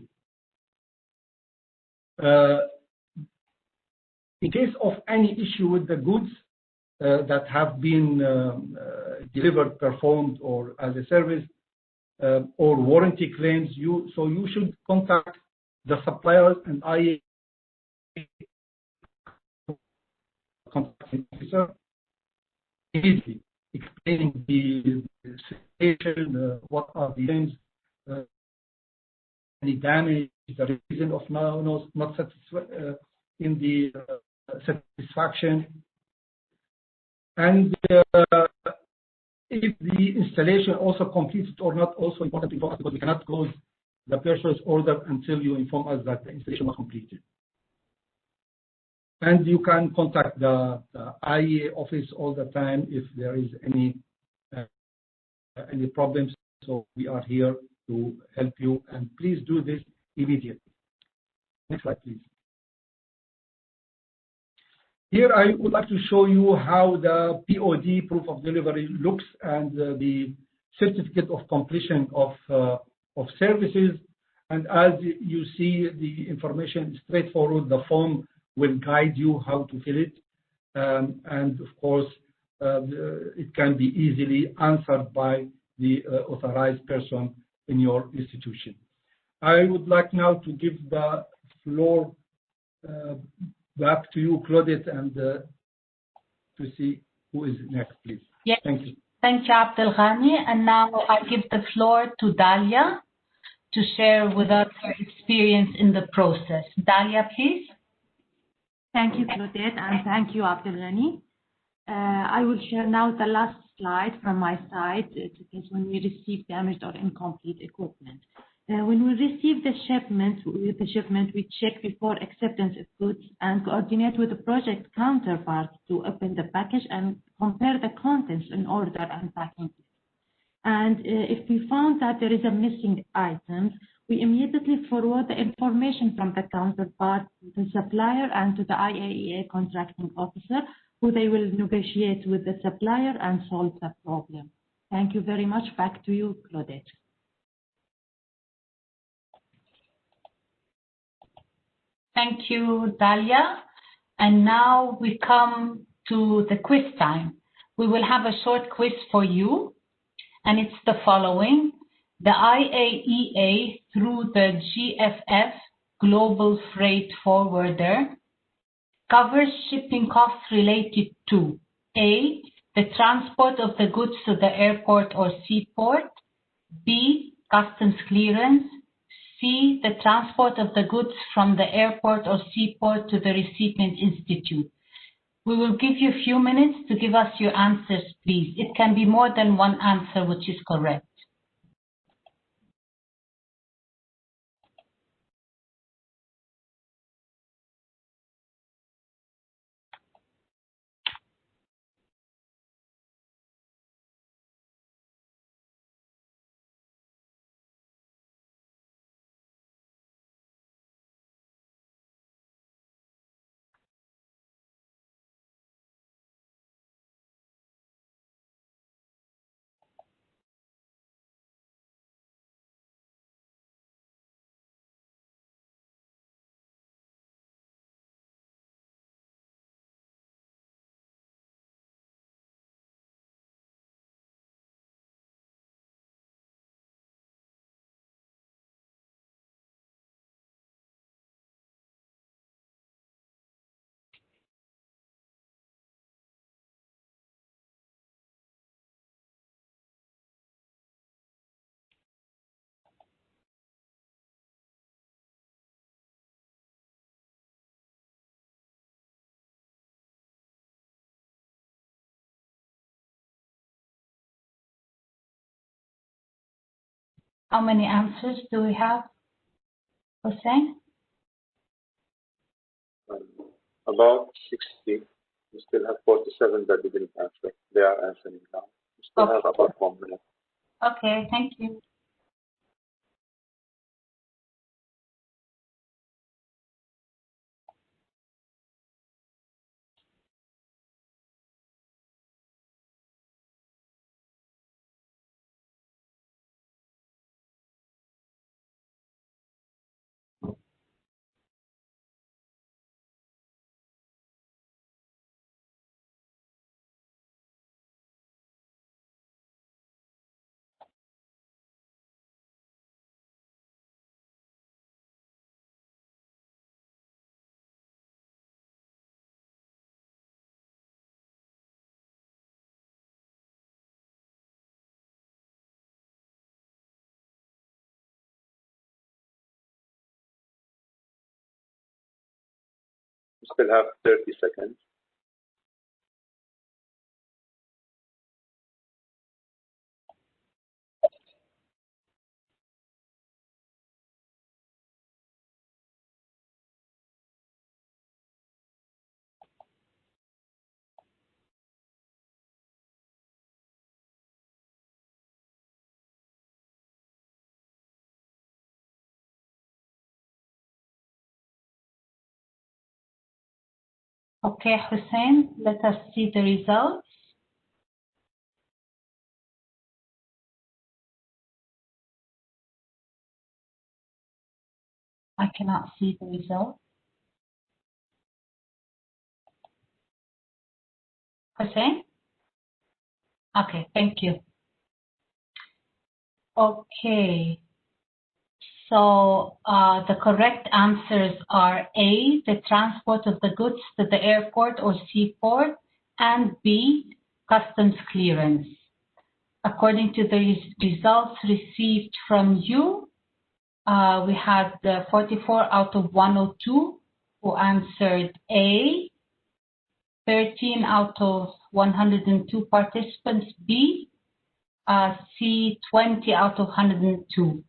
In case of any issue with the goods that have been delivered, performed, or as a service, or warranty claims, you should contact the suppliers and IEA contact officer immediately, explaining the situation, what are the claims, any damage, the reason of not in the satisfaction. And if the installation also completed or not, also important to inform us, because we cannot close the purchase order until you inform us that the installation was completed. And you can contact the IEA office all the time if there is any problems. So we are here to help you, and please do this immediately. Next slide, please. Here I would like to show you how the POD, proof of delivery, looks, and the certificate of completion of services. And as you see, the information is straightforward. The form will guide you how to fill it. And of course, it can be easily answered by the authorized person in your institution. I would like now to give the floor back to you, Claudette, and to see who is next, please. Yes. Thank you. Thank you, Abdel Ghani. And now I give the floor to Dalia to share with us her experience in the process. Dalia, please. Thank you, Claudette, and thank you, Abdel Ghani. I will share now the last slide from my side. It is when we receive damaged or incomplete equipment. When we receive the shipment, we check before acceptance of goods and coordinate with the project counterpart to open the package and compare the contents in order and packing. And if we found that there is a missing item, we immediately forward the information from the counterpart to the supplier and to the IAEA contracting officer, who they will negotiate with the supplier and solve the problem. Thank you very much. Back to you, Claudette. Thank you, Dalia. And now we come to the quiz time. We will have a short quiz for you, and it's the following. The IAEA, through the GFF, Global Freight Forwarder, covers shipping costs related to A, the transport of the goods to the airport or seaport, B, customs clearance, C, the transport of the goods from the airport or seaport to the recipient institute. We will give you a few minutes to give us your answers, please. It can be more than one answer which is correct. How many answers do we have, Hossein? About 60. We still have 47 that didn't answer. They are answering now. We still have about 1 minute. Okay, thank you. We still have 30 seconds. Okay, Hussein, let us see the results. I cannot see the result. Hussein? Okay, thank you. Okay, so the correct answers are A, the transport of the goods to the airport or seaport, and B, customs clearance. According to the results received from you, we had 44 out of 102 who answered A, 13 out of 102 participants B, C, 20 out of 102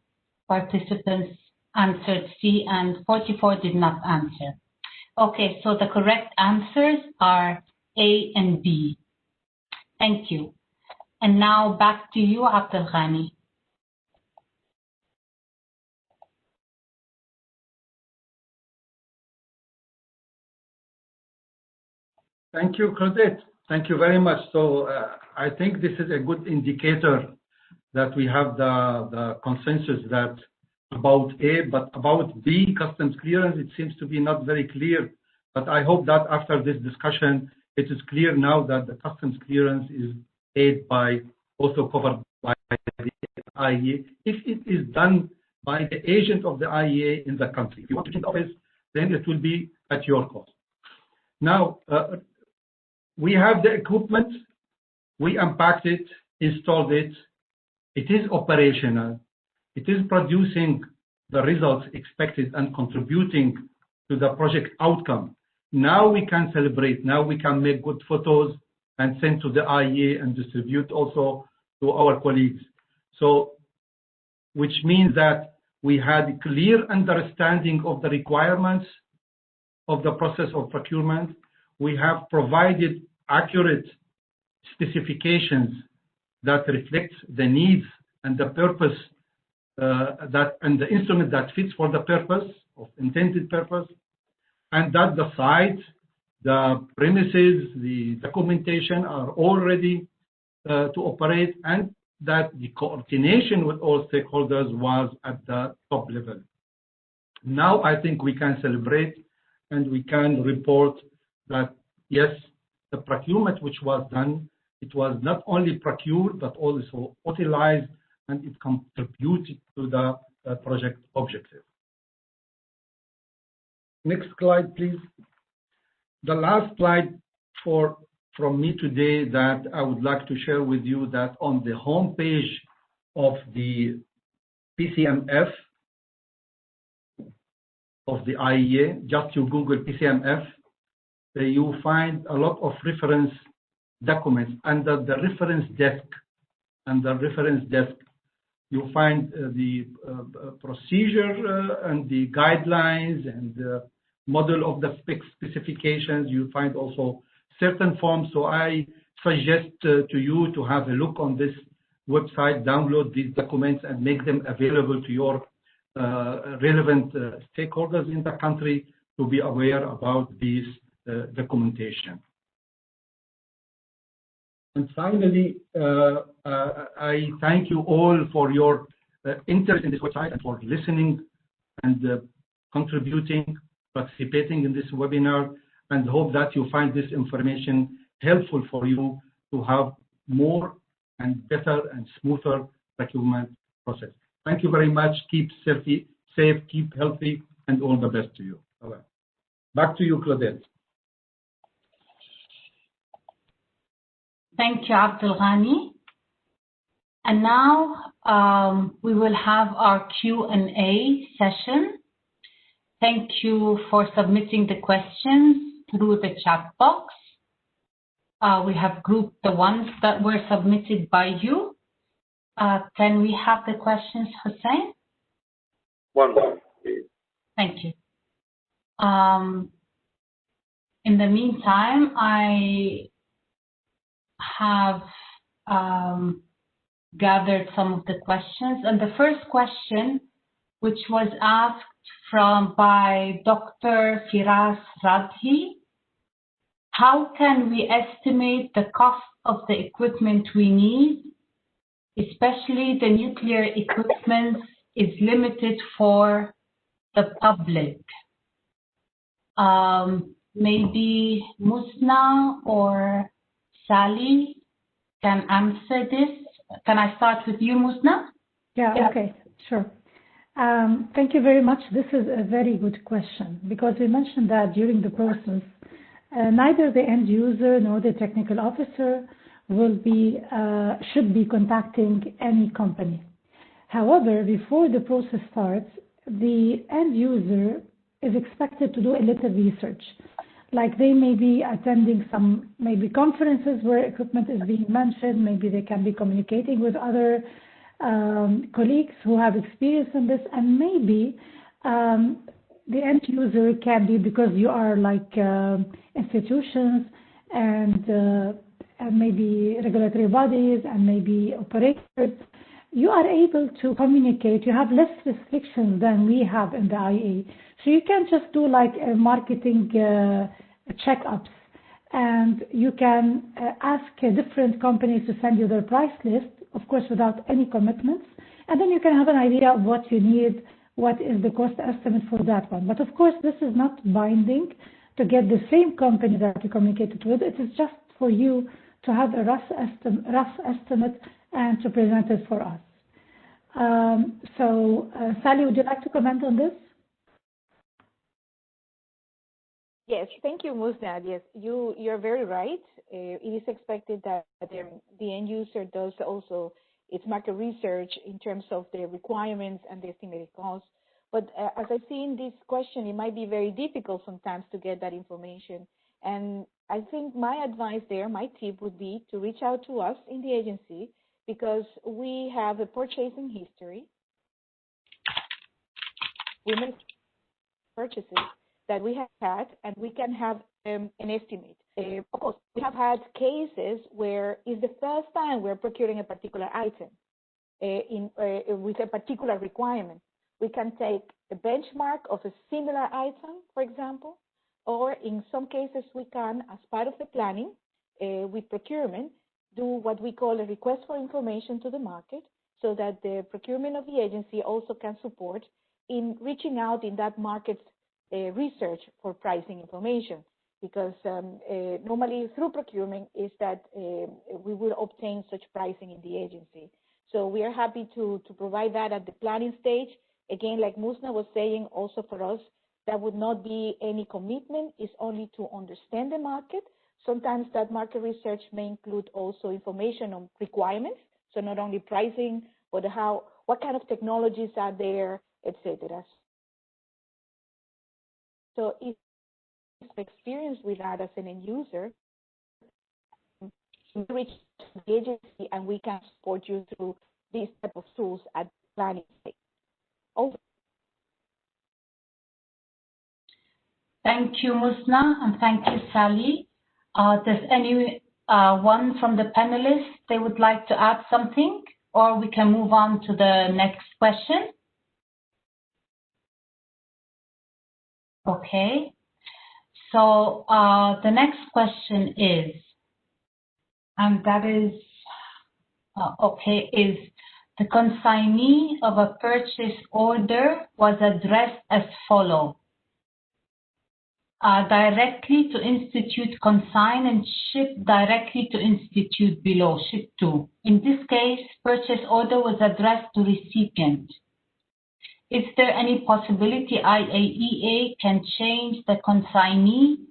participants answered C, and 44 did not answer. Okay, so the correct answers are A and B. Thank you. And now back to you, Abdul Ghani. Thank you, Claudette. Thank you very much. So I think this is a good indicator that we have the consensus that about A, but about B, customs clearance, it seems to be not very clear. But I hope that after this discussion, it is clear now that the customs clearance is paid by, also covered by the IEA, if it is done by the agent of the IEA in the country. If you want to change office, then it will be at your cost. Now, we have the equipment, we unpacked it, installed it, it is operational, it is producing the results expected and contributing to the project outcome. Now we can celebrate, now we can make good photos and send to the IEA and distribute also to our colleagues. So, which means that we had a clear understanding of the requirements of the process of procurement. We have provided accurate specifications that reflect the needs and the purpose and the instrument that fits for the purpose of intended purpose, and that the site, the premises, the documentation are all ready to operate, and that the coordination with all stakeholders was at the top level. Now I think we can celebrate and we can report that yes, the procurement which was done, it was not only procured but also utilized, and it contributed to the project objective. Next slide, please. The last slide from me today that I would like to share with you, that on the home page of the PCMF of the IEA, just you Google PCMF, you find a lot of reference documents. Under the reference desk, you find the procedure and the guidelines and the model of the specifications. You find also certain forms. So I suggest to you to have a look on this website, download these documents and make them available to your relevant stakeholders in the country to be aware about this documentation. And finally, I thank you all for your interest in this website and for listening and contributing, participating in this webinar, and hope that you find this information helpful for you to have more and better and smoother procurement process. Thank you very much. Keep safe, keep healthy, and all the best to you. All right. Back to you, Claudette. Thank you, Abdul Ghani. And now we will have our Q&A session. thank you for submitting the questions through the chat box. We have grouped the ones that were submitted by you. Can we have the questions, Hussein? One more, please. Thank you. In the meantime, I have gathered some of the questions. And the first question, which was asked by Dr. Firas Radhi, how can we estimate the cost of the equipment we need, especially the nuclear equipment is limited for the public? Maybe Musna or Sally can answer this. Can I start with you, Musna? Yeah, okay, sure. Thank you very much. This is a very good question because we mentioned that during the process, neither the end user nor the technical officer should be contacting any company. However, before the process starts, the end user is expected to do a little research. Like they may be attending some conferences where equipment is being mentioned. Maybe they can be communicating with other colleagues who have experience in this, and maybe the end user can be, because you are like institutions and maybe regulatory bodies and maybe operators, you are able to communicate. You have less restrictions than we have in the IEA. So you can just do like a marketing checkups, and you can ask different companies to send you their price list, of course, without any commitments. And then you can have an idea of what you need, what is the cost estimate for that one. But of course, this is not binding to get the same company that you communicated with. It is just for you to have a rough estimate and to present it for us. Sally, would you like to comment on this? Yes, thank you, Musnad. Yes, you're very right. It is expected that the end user does also its market research in terms of the requirements and the estimated costs. But as I see in this question, it might be very difficult sometimes to get that information. And I think my advice there, my tip would be to reach out to us in the agency, because we have a purchasing history. We make purchases that we have had, and we can have an estimate. Of course, we have had cases where it's the first time we're procuring a particular item with a particular requirement. We can take a benchmark of a similar item, for example, or in some cases we can, as part of the planning with procurement, do what we call a request for information to the market, so that the procurement of the agency also can support in reaching out in that market research for pricing information, because normally through procurement is that we will obtain such pricing in the agency. So we are happy to provide that at the planning stage. Again, like Musna was saying, also for us, that would not be any commitment. It's only to understand the market. Sometimes that market research may include also information on requirements, so not only pricing, but what kind of technologies are there, etc. So if you have experience with that as an end user, we reach the agency and we can support you through these type of tools at planning stage. Over. Thank you, Musna, and thank you, Sally. Does anyone from the panelists, they would like to add something, or we can move on to the next question? Okay. So the next question is, and that is, is the consignee of a purchase order was addressed as follows. Directly to Institute consign and ship directly to Institute below, ship to. In this case, purchase order was addressed to recipient. Is there any possibility IAEA can change the consignee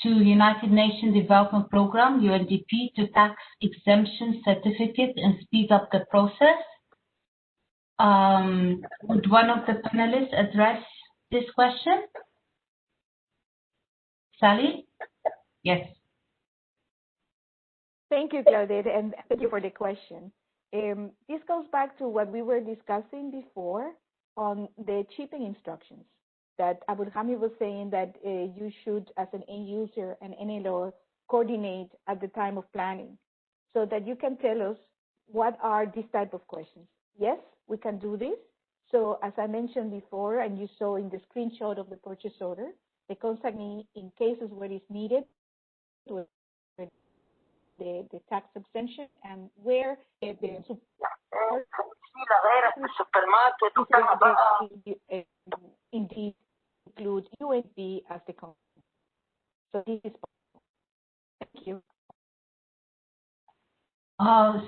to United Nations Development Program, UNDP, to tax exemption certificate and speed up the process? Would one of the panelists address this question? Sally? Yes. Thank you, Claudette, and thank you for the question. This goes back to what we were discussing before on the shipping instructions, that Abu Hamid was saying that you should, as an end user and NLO, coordinate at the time of planning so that you can tell us what are these type of questions. Yes, we can do this. So as I mentioned before, and you saw in the screenshot of the purchase order, the consignee, in cases where it's needed, with the tax exemption, and where the indeed include USD as the consignee. So this is possible. Thank you.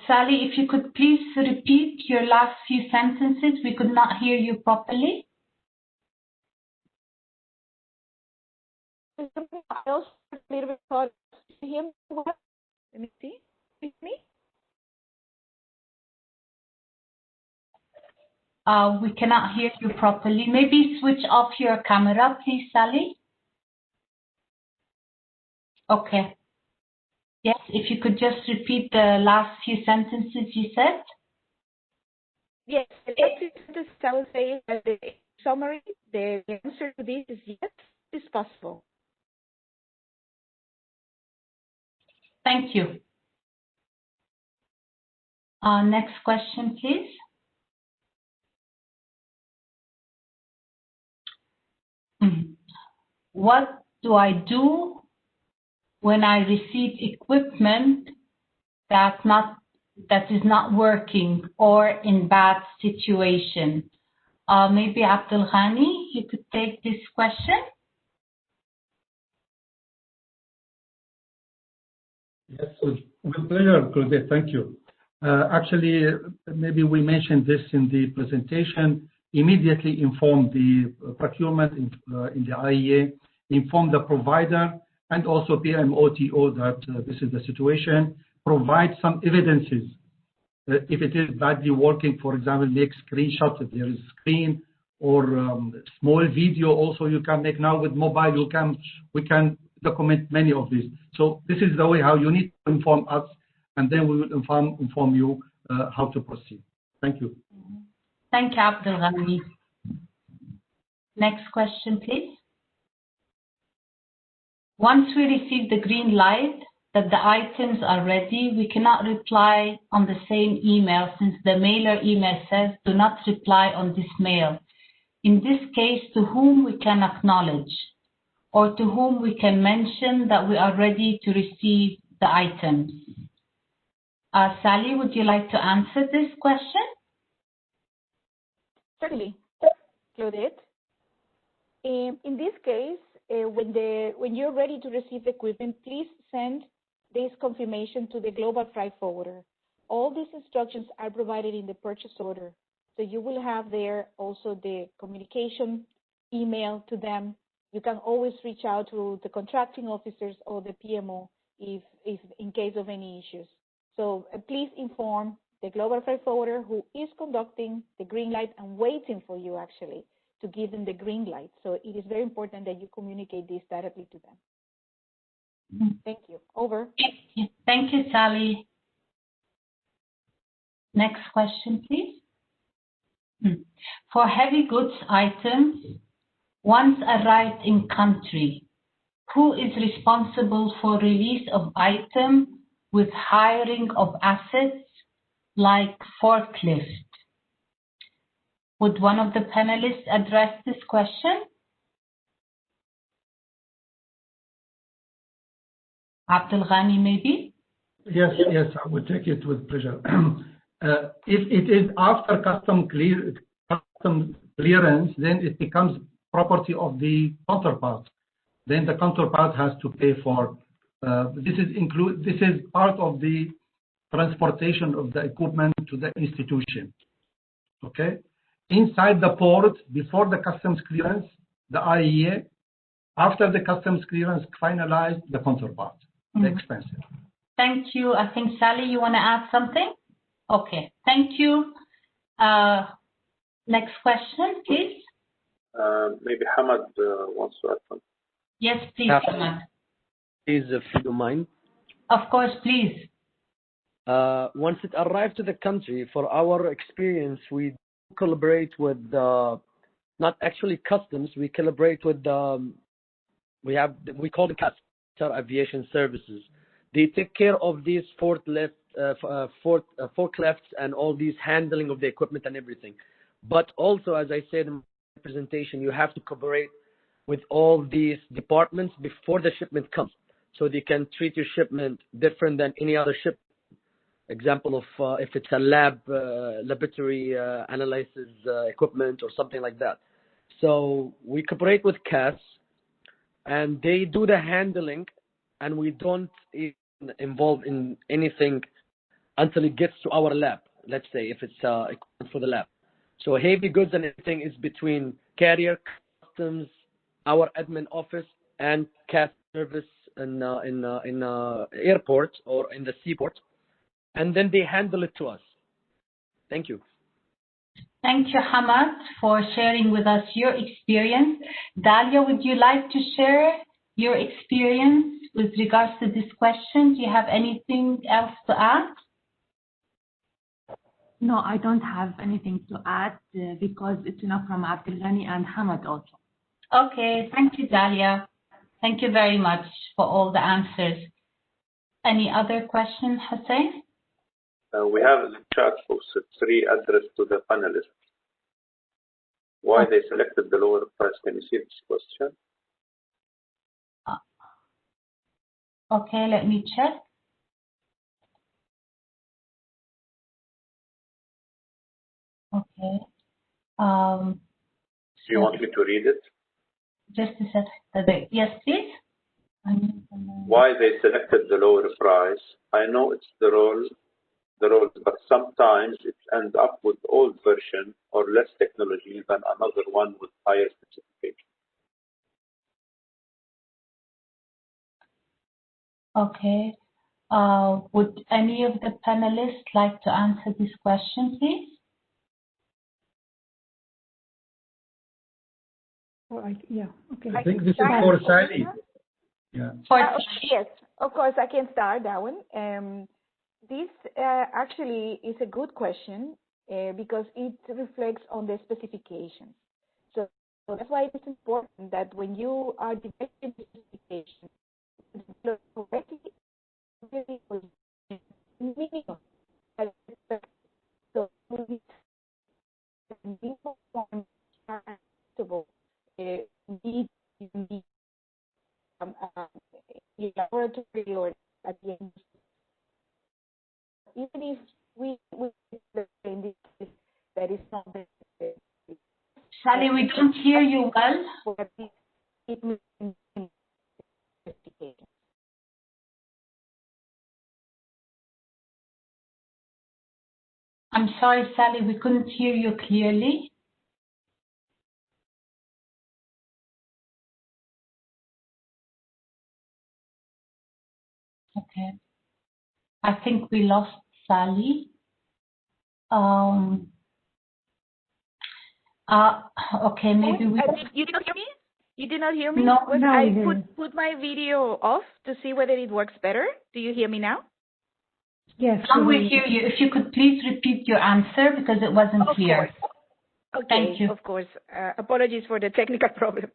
Sally, if you could please repeat your last few sentences. We could not hear you properly. I also a little bit thought him. Let me see. With me? We cannot hear you properly. Maybe switch off your camera, please, Sally. Okay. Yes, if you could just repeat the last few sentences you said. Yes, the last sentence I would say that the summary, the answer to this is yes, it's possible. Thank you. Next question, please. What do I do when I receive equipment that is not working or in bad situation? Maybe Abdul Ghani, you could take this question. Yes, with pleasure, Claudette. Thank you. Actually, maybe we mentioned this in the presentation. Immediately inform the procurement in the IEA, inform the provider and also PMOTO that this is the situation. Provide some evidences. If it is badly working, for example, make screenshots if there is screen, or small video also you can make now with mobile. We can document many of these. So this is the way how you need to inform us, and then we will inform you how to proceed. Thank you. Thank you, Abdul Ghani. Next question, please. Once we receive the green light that the items are ready, we cannot reply on the same email since the mailer email says do not reply on this mail. In this case, to whom we can acknowledge or to whom we can mention that we are ready to receive the items? Sally, would you like to answer this question? Certainly, Claudette. In this case, when you're ready to receive the equipment, please send this confirmation to the global freight forwarder. All these instructions are provided in the purchase order. So you will have there also the communication email to them. You can always reach out to the contracting officers or the PMO if in case of any issues. So please inform the global freight forwarder who is conducting the green light and waiting for you actually to give them the green light. So it is very important that you communicate this directly to them. Thank you. Over. Thank you, Sally. Next question, please. For heavy goods items, once arrived in country, who is responsible for release of item with hiring of assets like forklift? Would one of the panelists address this question? Abdul Ghani, maybe? Yes, I will take it with pleasure. If it is after custom clearance, then it becomes property of the counterpart. Then the counterpart has to pay for. This is part of the transportation of the equipment to the institution. Okay. Inside the port, before the customs clearance, the IEA. After the customs clearance finalized, the counterpart, the expenses. Thank you. I think, Sally, you want to add something? Okay, thank you. Next question, please. Maybe Hamad wants to add something. Yes, please, Hamad. Please, if you don't mind. Of course, please. Once it arrives to the country, for our experience, we collaborate with not actually customs. We collaborate with we call them Qatar Aviation Services. They take care of these forklifts and all these handling of the equipment and everything. But also, as I said in my presentation, you have to cooperate with all these departments before the shipment comes, so they can treat your shipment different than any other shipment. Example of if it's a laboratory analysis equipment or something like that. So we cooperate with CAS, and they do the handling, and we don't even involve in anything until it gets to our lab. Let's say if it's equipment for the lab. So heavy goods and everything is between carrier, customs, our admin office, and CAS service in airport or in the seaport. And then they handle it to us. Thank you. Thank you, Hamad, for sharing with us your experience. Dalia, would you like to share your experience with regards to this question? Do you have anything else to add? No, I don't have anything to add because it's enough from Abdelghani and Hamad also. Okay, thank you, Dalia. Thank you very much for all the answers. Any other questions, Hussein? We have in the chat box 3 addressed to the panelists. Why they selected the lower price? Can you see this question? Okay, let me check. Okay. Do you want me to read it? Just a second. Yes, please. Why they selected the lower price? I know it's the role, but sometimes it ends up with old version or less technology than another one with higher specification. Okay. Would any of the panelists like to answer this question, please? Yeah, okay. I think this is for Sally. Yeah. Yes, of course, I can start that one. This actually is a good question because it reflects on the specifications. So that's why it is important that when you are developing the specification, correctly, minimum. So your laboratory or at the end. Even if we in this case, that is not the Sally, we don't hear you well. I'm sorry, Sally, we couldn't hear you clearly. Okay. I think we lost Sally. Okay, maybe we... You did not hear me? You did not hear me? No, I put my video off to see whether it works better. Do you hear me now? Yes. Now we hear you. If you could please repeat your answer because it wasn't clear. Of course. Okay, thank you. Of course. Apologies for the technical problem.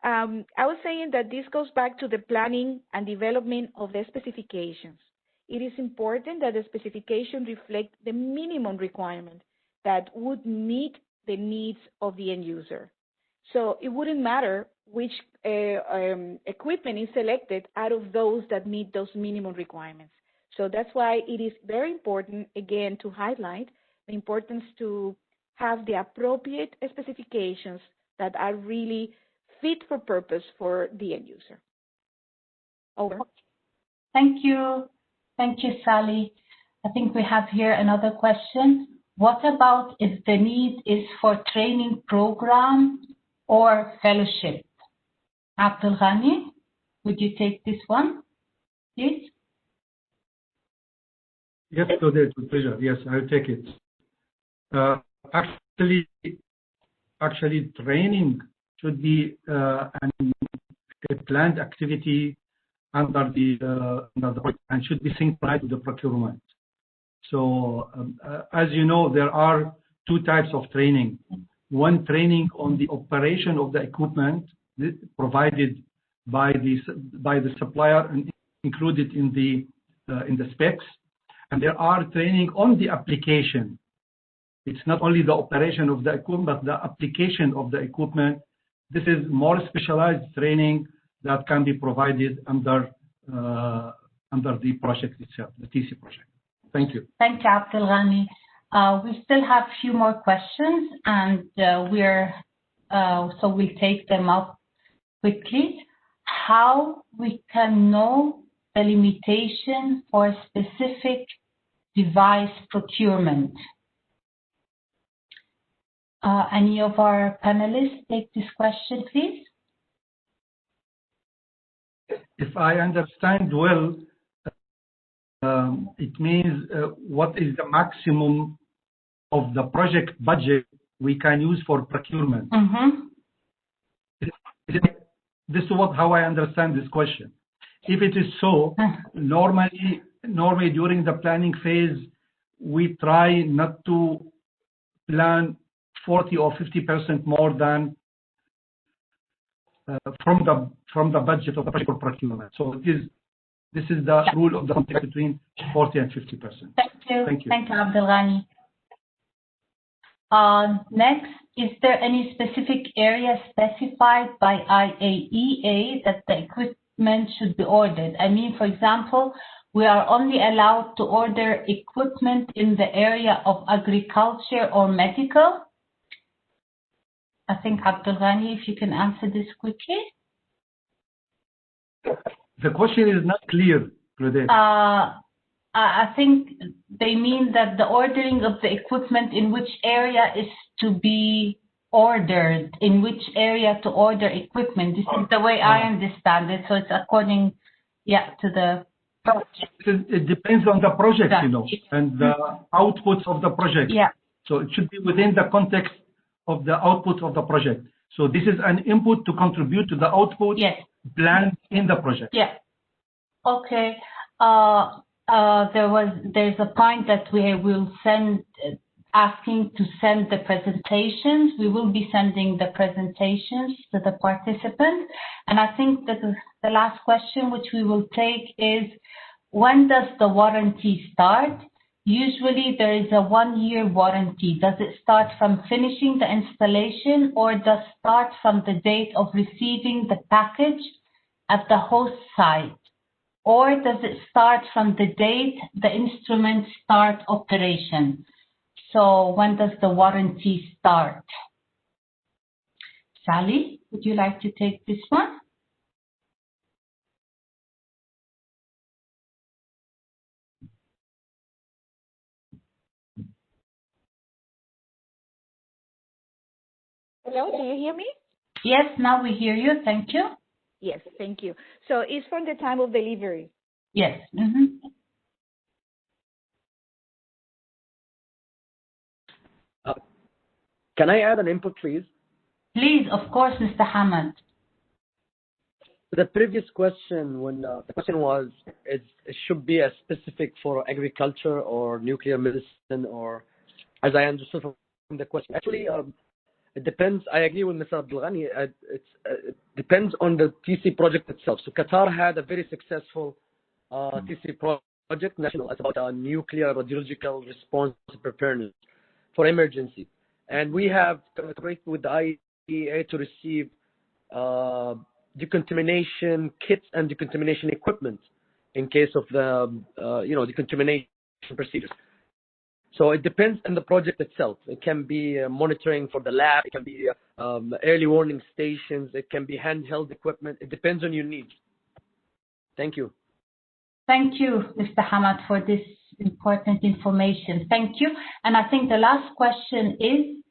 I was saying that this goes back to the planning and development of the specifications. It is important that the specification reflect the minimum requirement that would meet the needs of the end user. So it wouldn't matter which equipment is selected out of those that meet those minimum requirements. So that's why it is very important, again, to highlight the importance to have the appropriate specifications that are really fit for purpose for the end user. Over. Thank you. Thank you, Sally. I think we have here another question. What about if the need is for training program or fellowship? Abdelghani, would you take this one, please? Yes, Claudette, with pleasure. Yes, I'll take it. Actually, training should be a planned activity under the project and should be synchronized with the procurement. So as you know, there are two types of training. One, training on the operation of the equipment provided by the supplier and included in the specs, and there are training on the application. It's not only the operation of the equipment, but the application of the equipment. This is more specialized training that can be provided under the project itself, the TC project. Thank you. Thank you, Abdul Ghani. We still have a few more questions, and so we'll take them up quickly. How we can know the limitation for specific device procurement? Any of our panelists take this question, please? If I understand well, it means what is the maximum of the project budget we can use for procurement? Mm-hmm. This is how I understand this question. If it is so, normally during the planning phase, we try not to plan 40 or 50% more than from the budget of the project for procurement. So this is the rule of the thumb between 40 and 50%. Thank you. Thank you. Thank you, Abdul Ghani. Next, is there any specific area specified by IAEA that the equipment should be ordered? I mean, for example, we are only allowed to order equipment in the area of agriculture or medical. I think, Abdul Ghani, if you can answer this quickly. The question is not clear, Claudette. I think they mean that the ordering of the equipment in which area is to be ordered, in which area to order equipment. This is the way I understand it. So it's according, to the project. It depends on the project, you know, and the outputs of the project. Yeah. So it should be within the context of the output of the project. So this is an input to contribute to the output planned in the project. Yeah. Okay. There's a point that we will send, asking to send the presentations. We will be sending the presentations to the participants. And I think that the last question which we will take is, when does the warranty start? Usually there is a 1-year warranty. Does it start from finishing the installation, or does it start from the date of receiving the package at the host site? Or does it start from the date the instruments start operation? So when does the warranty start? Sally, would you like to take this one? Hello, do you hear me? Yes, now we hear you. Thank you. Yes, thank you. So it's from the time of delivery. Yes. Mm-hmm. Can I add an input, please? Please, of course, Mr. Hamad. The previous question, when the question was, it should be a specific for agriculture or nuclear medicine, or as I understood from the question. Actually, it depends. I agree with Mr. Abdul Ghani. It depends on the TC project itself. So Qatar had a very successful TC project, national. It's about nuclear radiological response preparedness for emergency. And we have collaborated with the IAEA to receive decontamination kits and decontamination equipment in case of the decontamination procedures. So it depends on the project itself. It can be monitoring for the lab. It can be early warning stations. It can be handheld equipment. It depends on your needs. Thank you. Thank you, Mr. Hamad, for this important information. Thank you. And I think the last question is,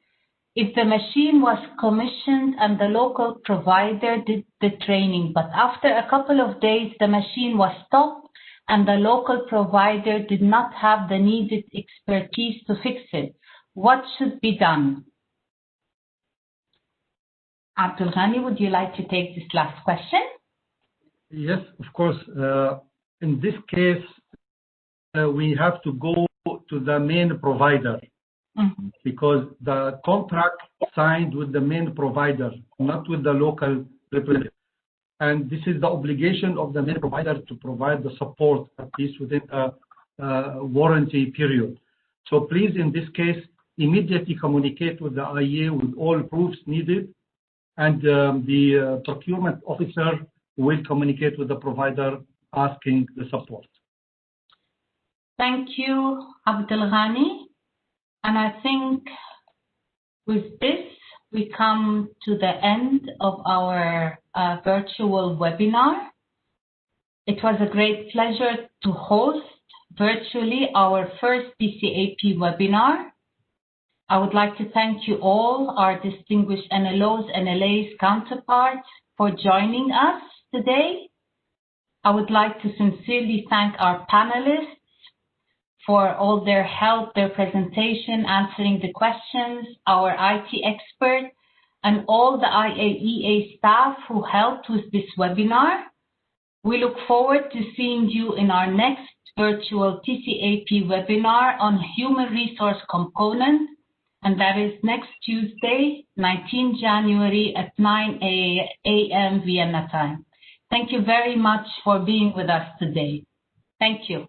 if the machine was commissioned and the local provider did the training, but after a couple of days the machine was stopped and the local provider did not have the needed expertise to fix it, what should be done? Abdul Ghani, would you like to take this last question? Yes, of course. In this case, we have to go to the main provider because the contract signed with the main provider, not with the local representative. And this is the obligation of the main provider to provide the support, at least within a warranty period. So please, in this case, immediately communicate with the IEA with all proofs needed, and the procurement officer will communicate with the provider asking the support. Thank you, Abdul Ghani. And I think with this, we come to the end of our virtual webinar. It was a great pleasure to host virtually our first PCAP webinar. I would like to thank you all, our distinguished NLOs, NLAs counterparts, for joining us today. I would like to sincerely thank our panelists for all their help, their presentation, answering the questions, our IT expert, and all the IAEA staff who helped with this webinar. We look forward to seeing you in our next virtual TCAP webinar on human resource component, and that is next Tuesday, 19 January at 9 a.m. Vienna time. Thank you very much for being with us today. Thank you.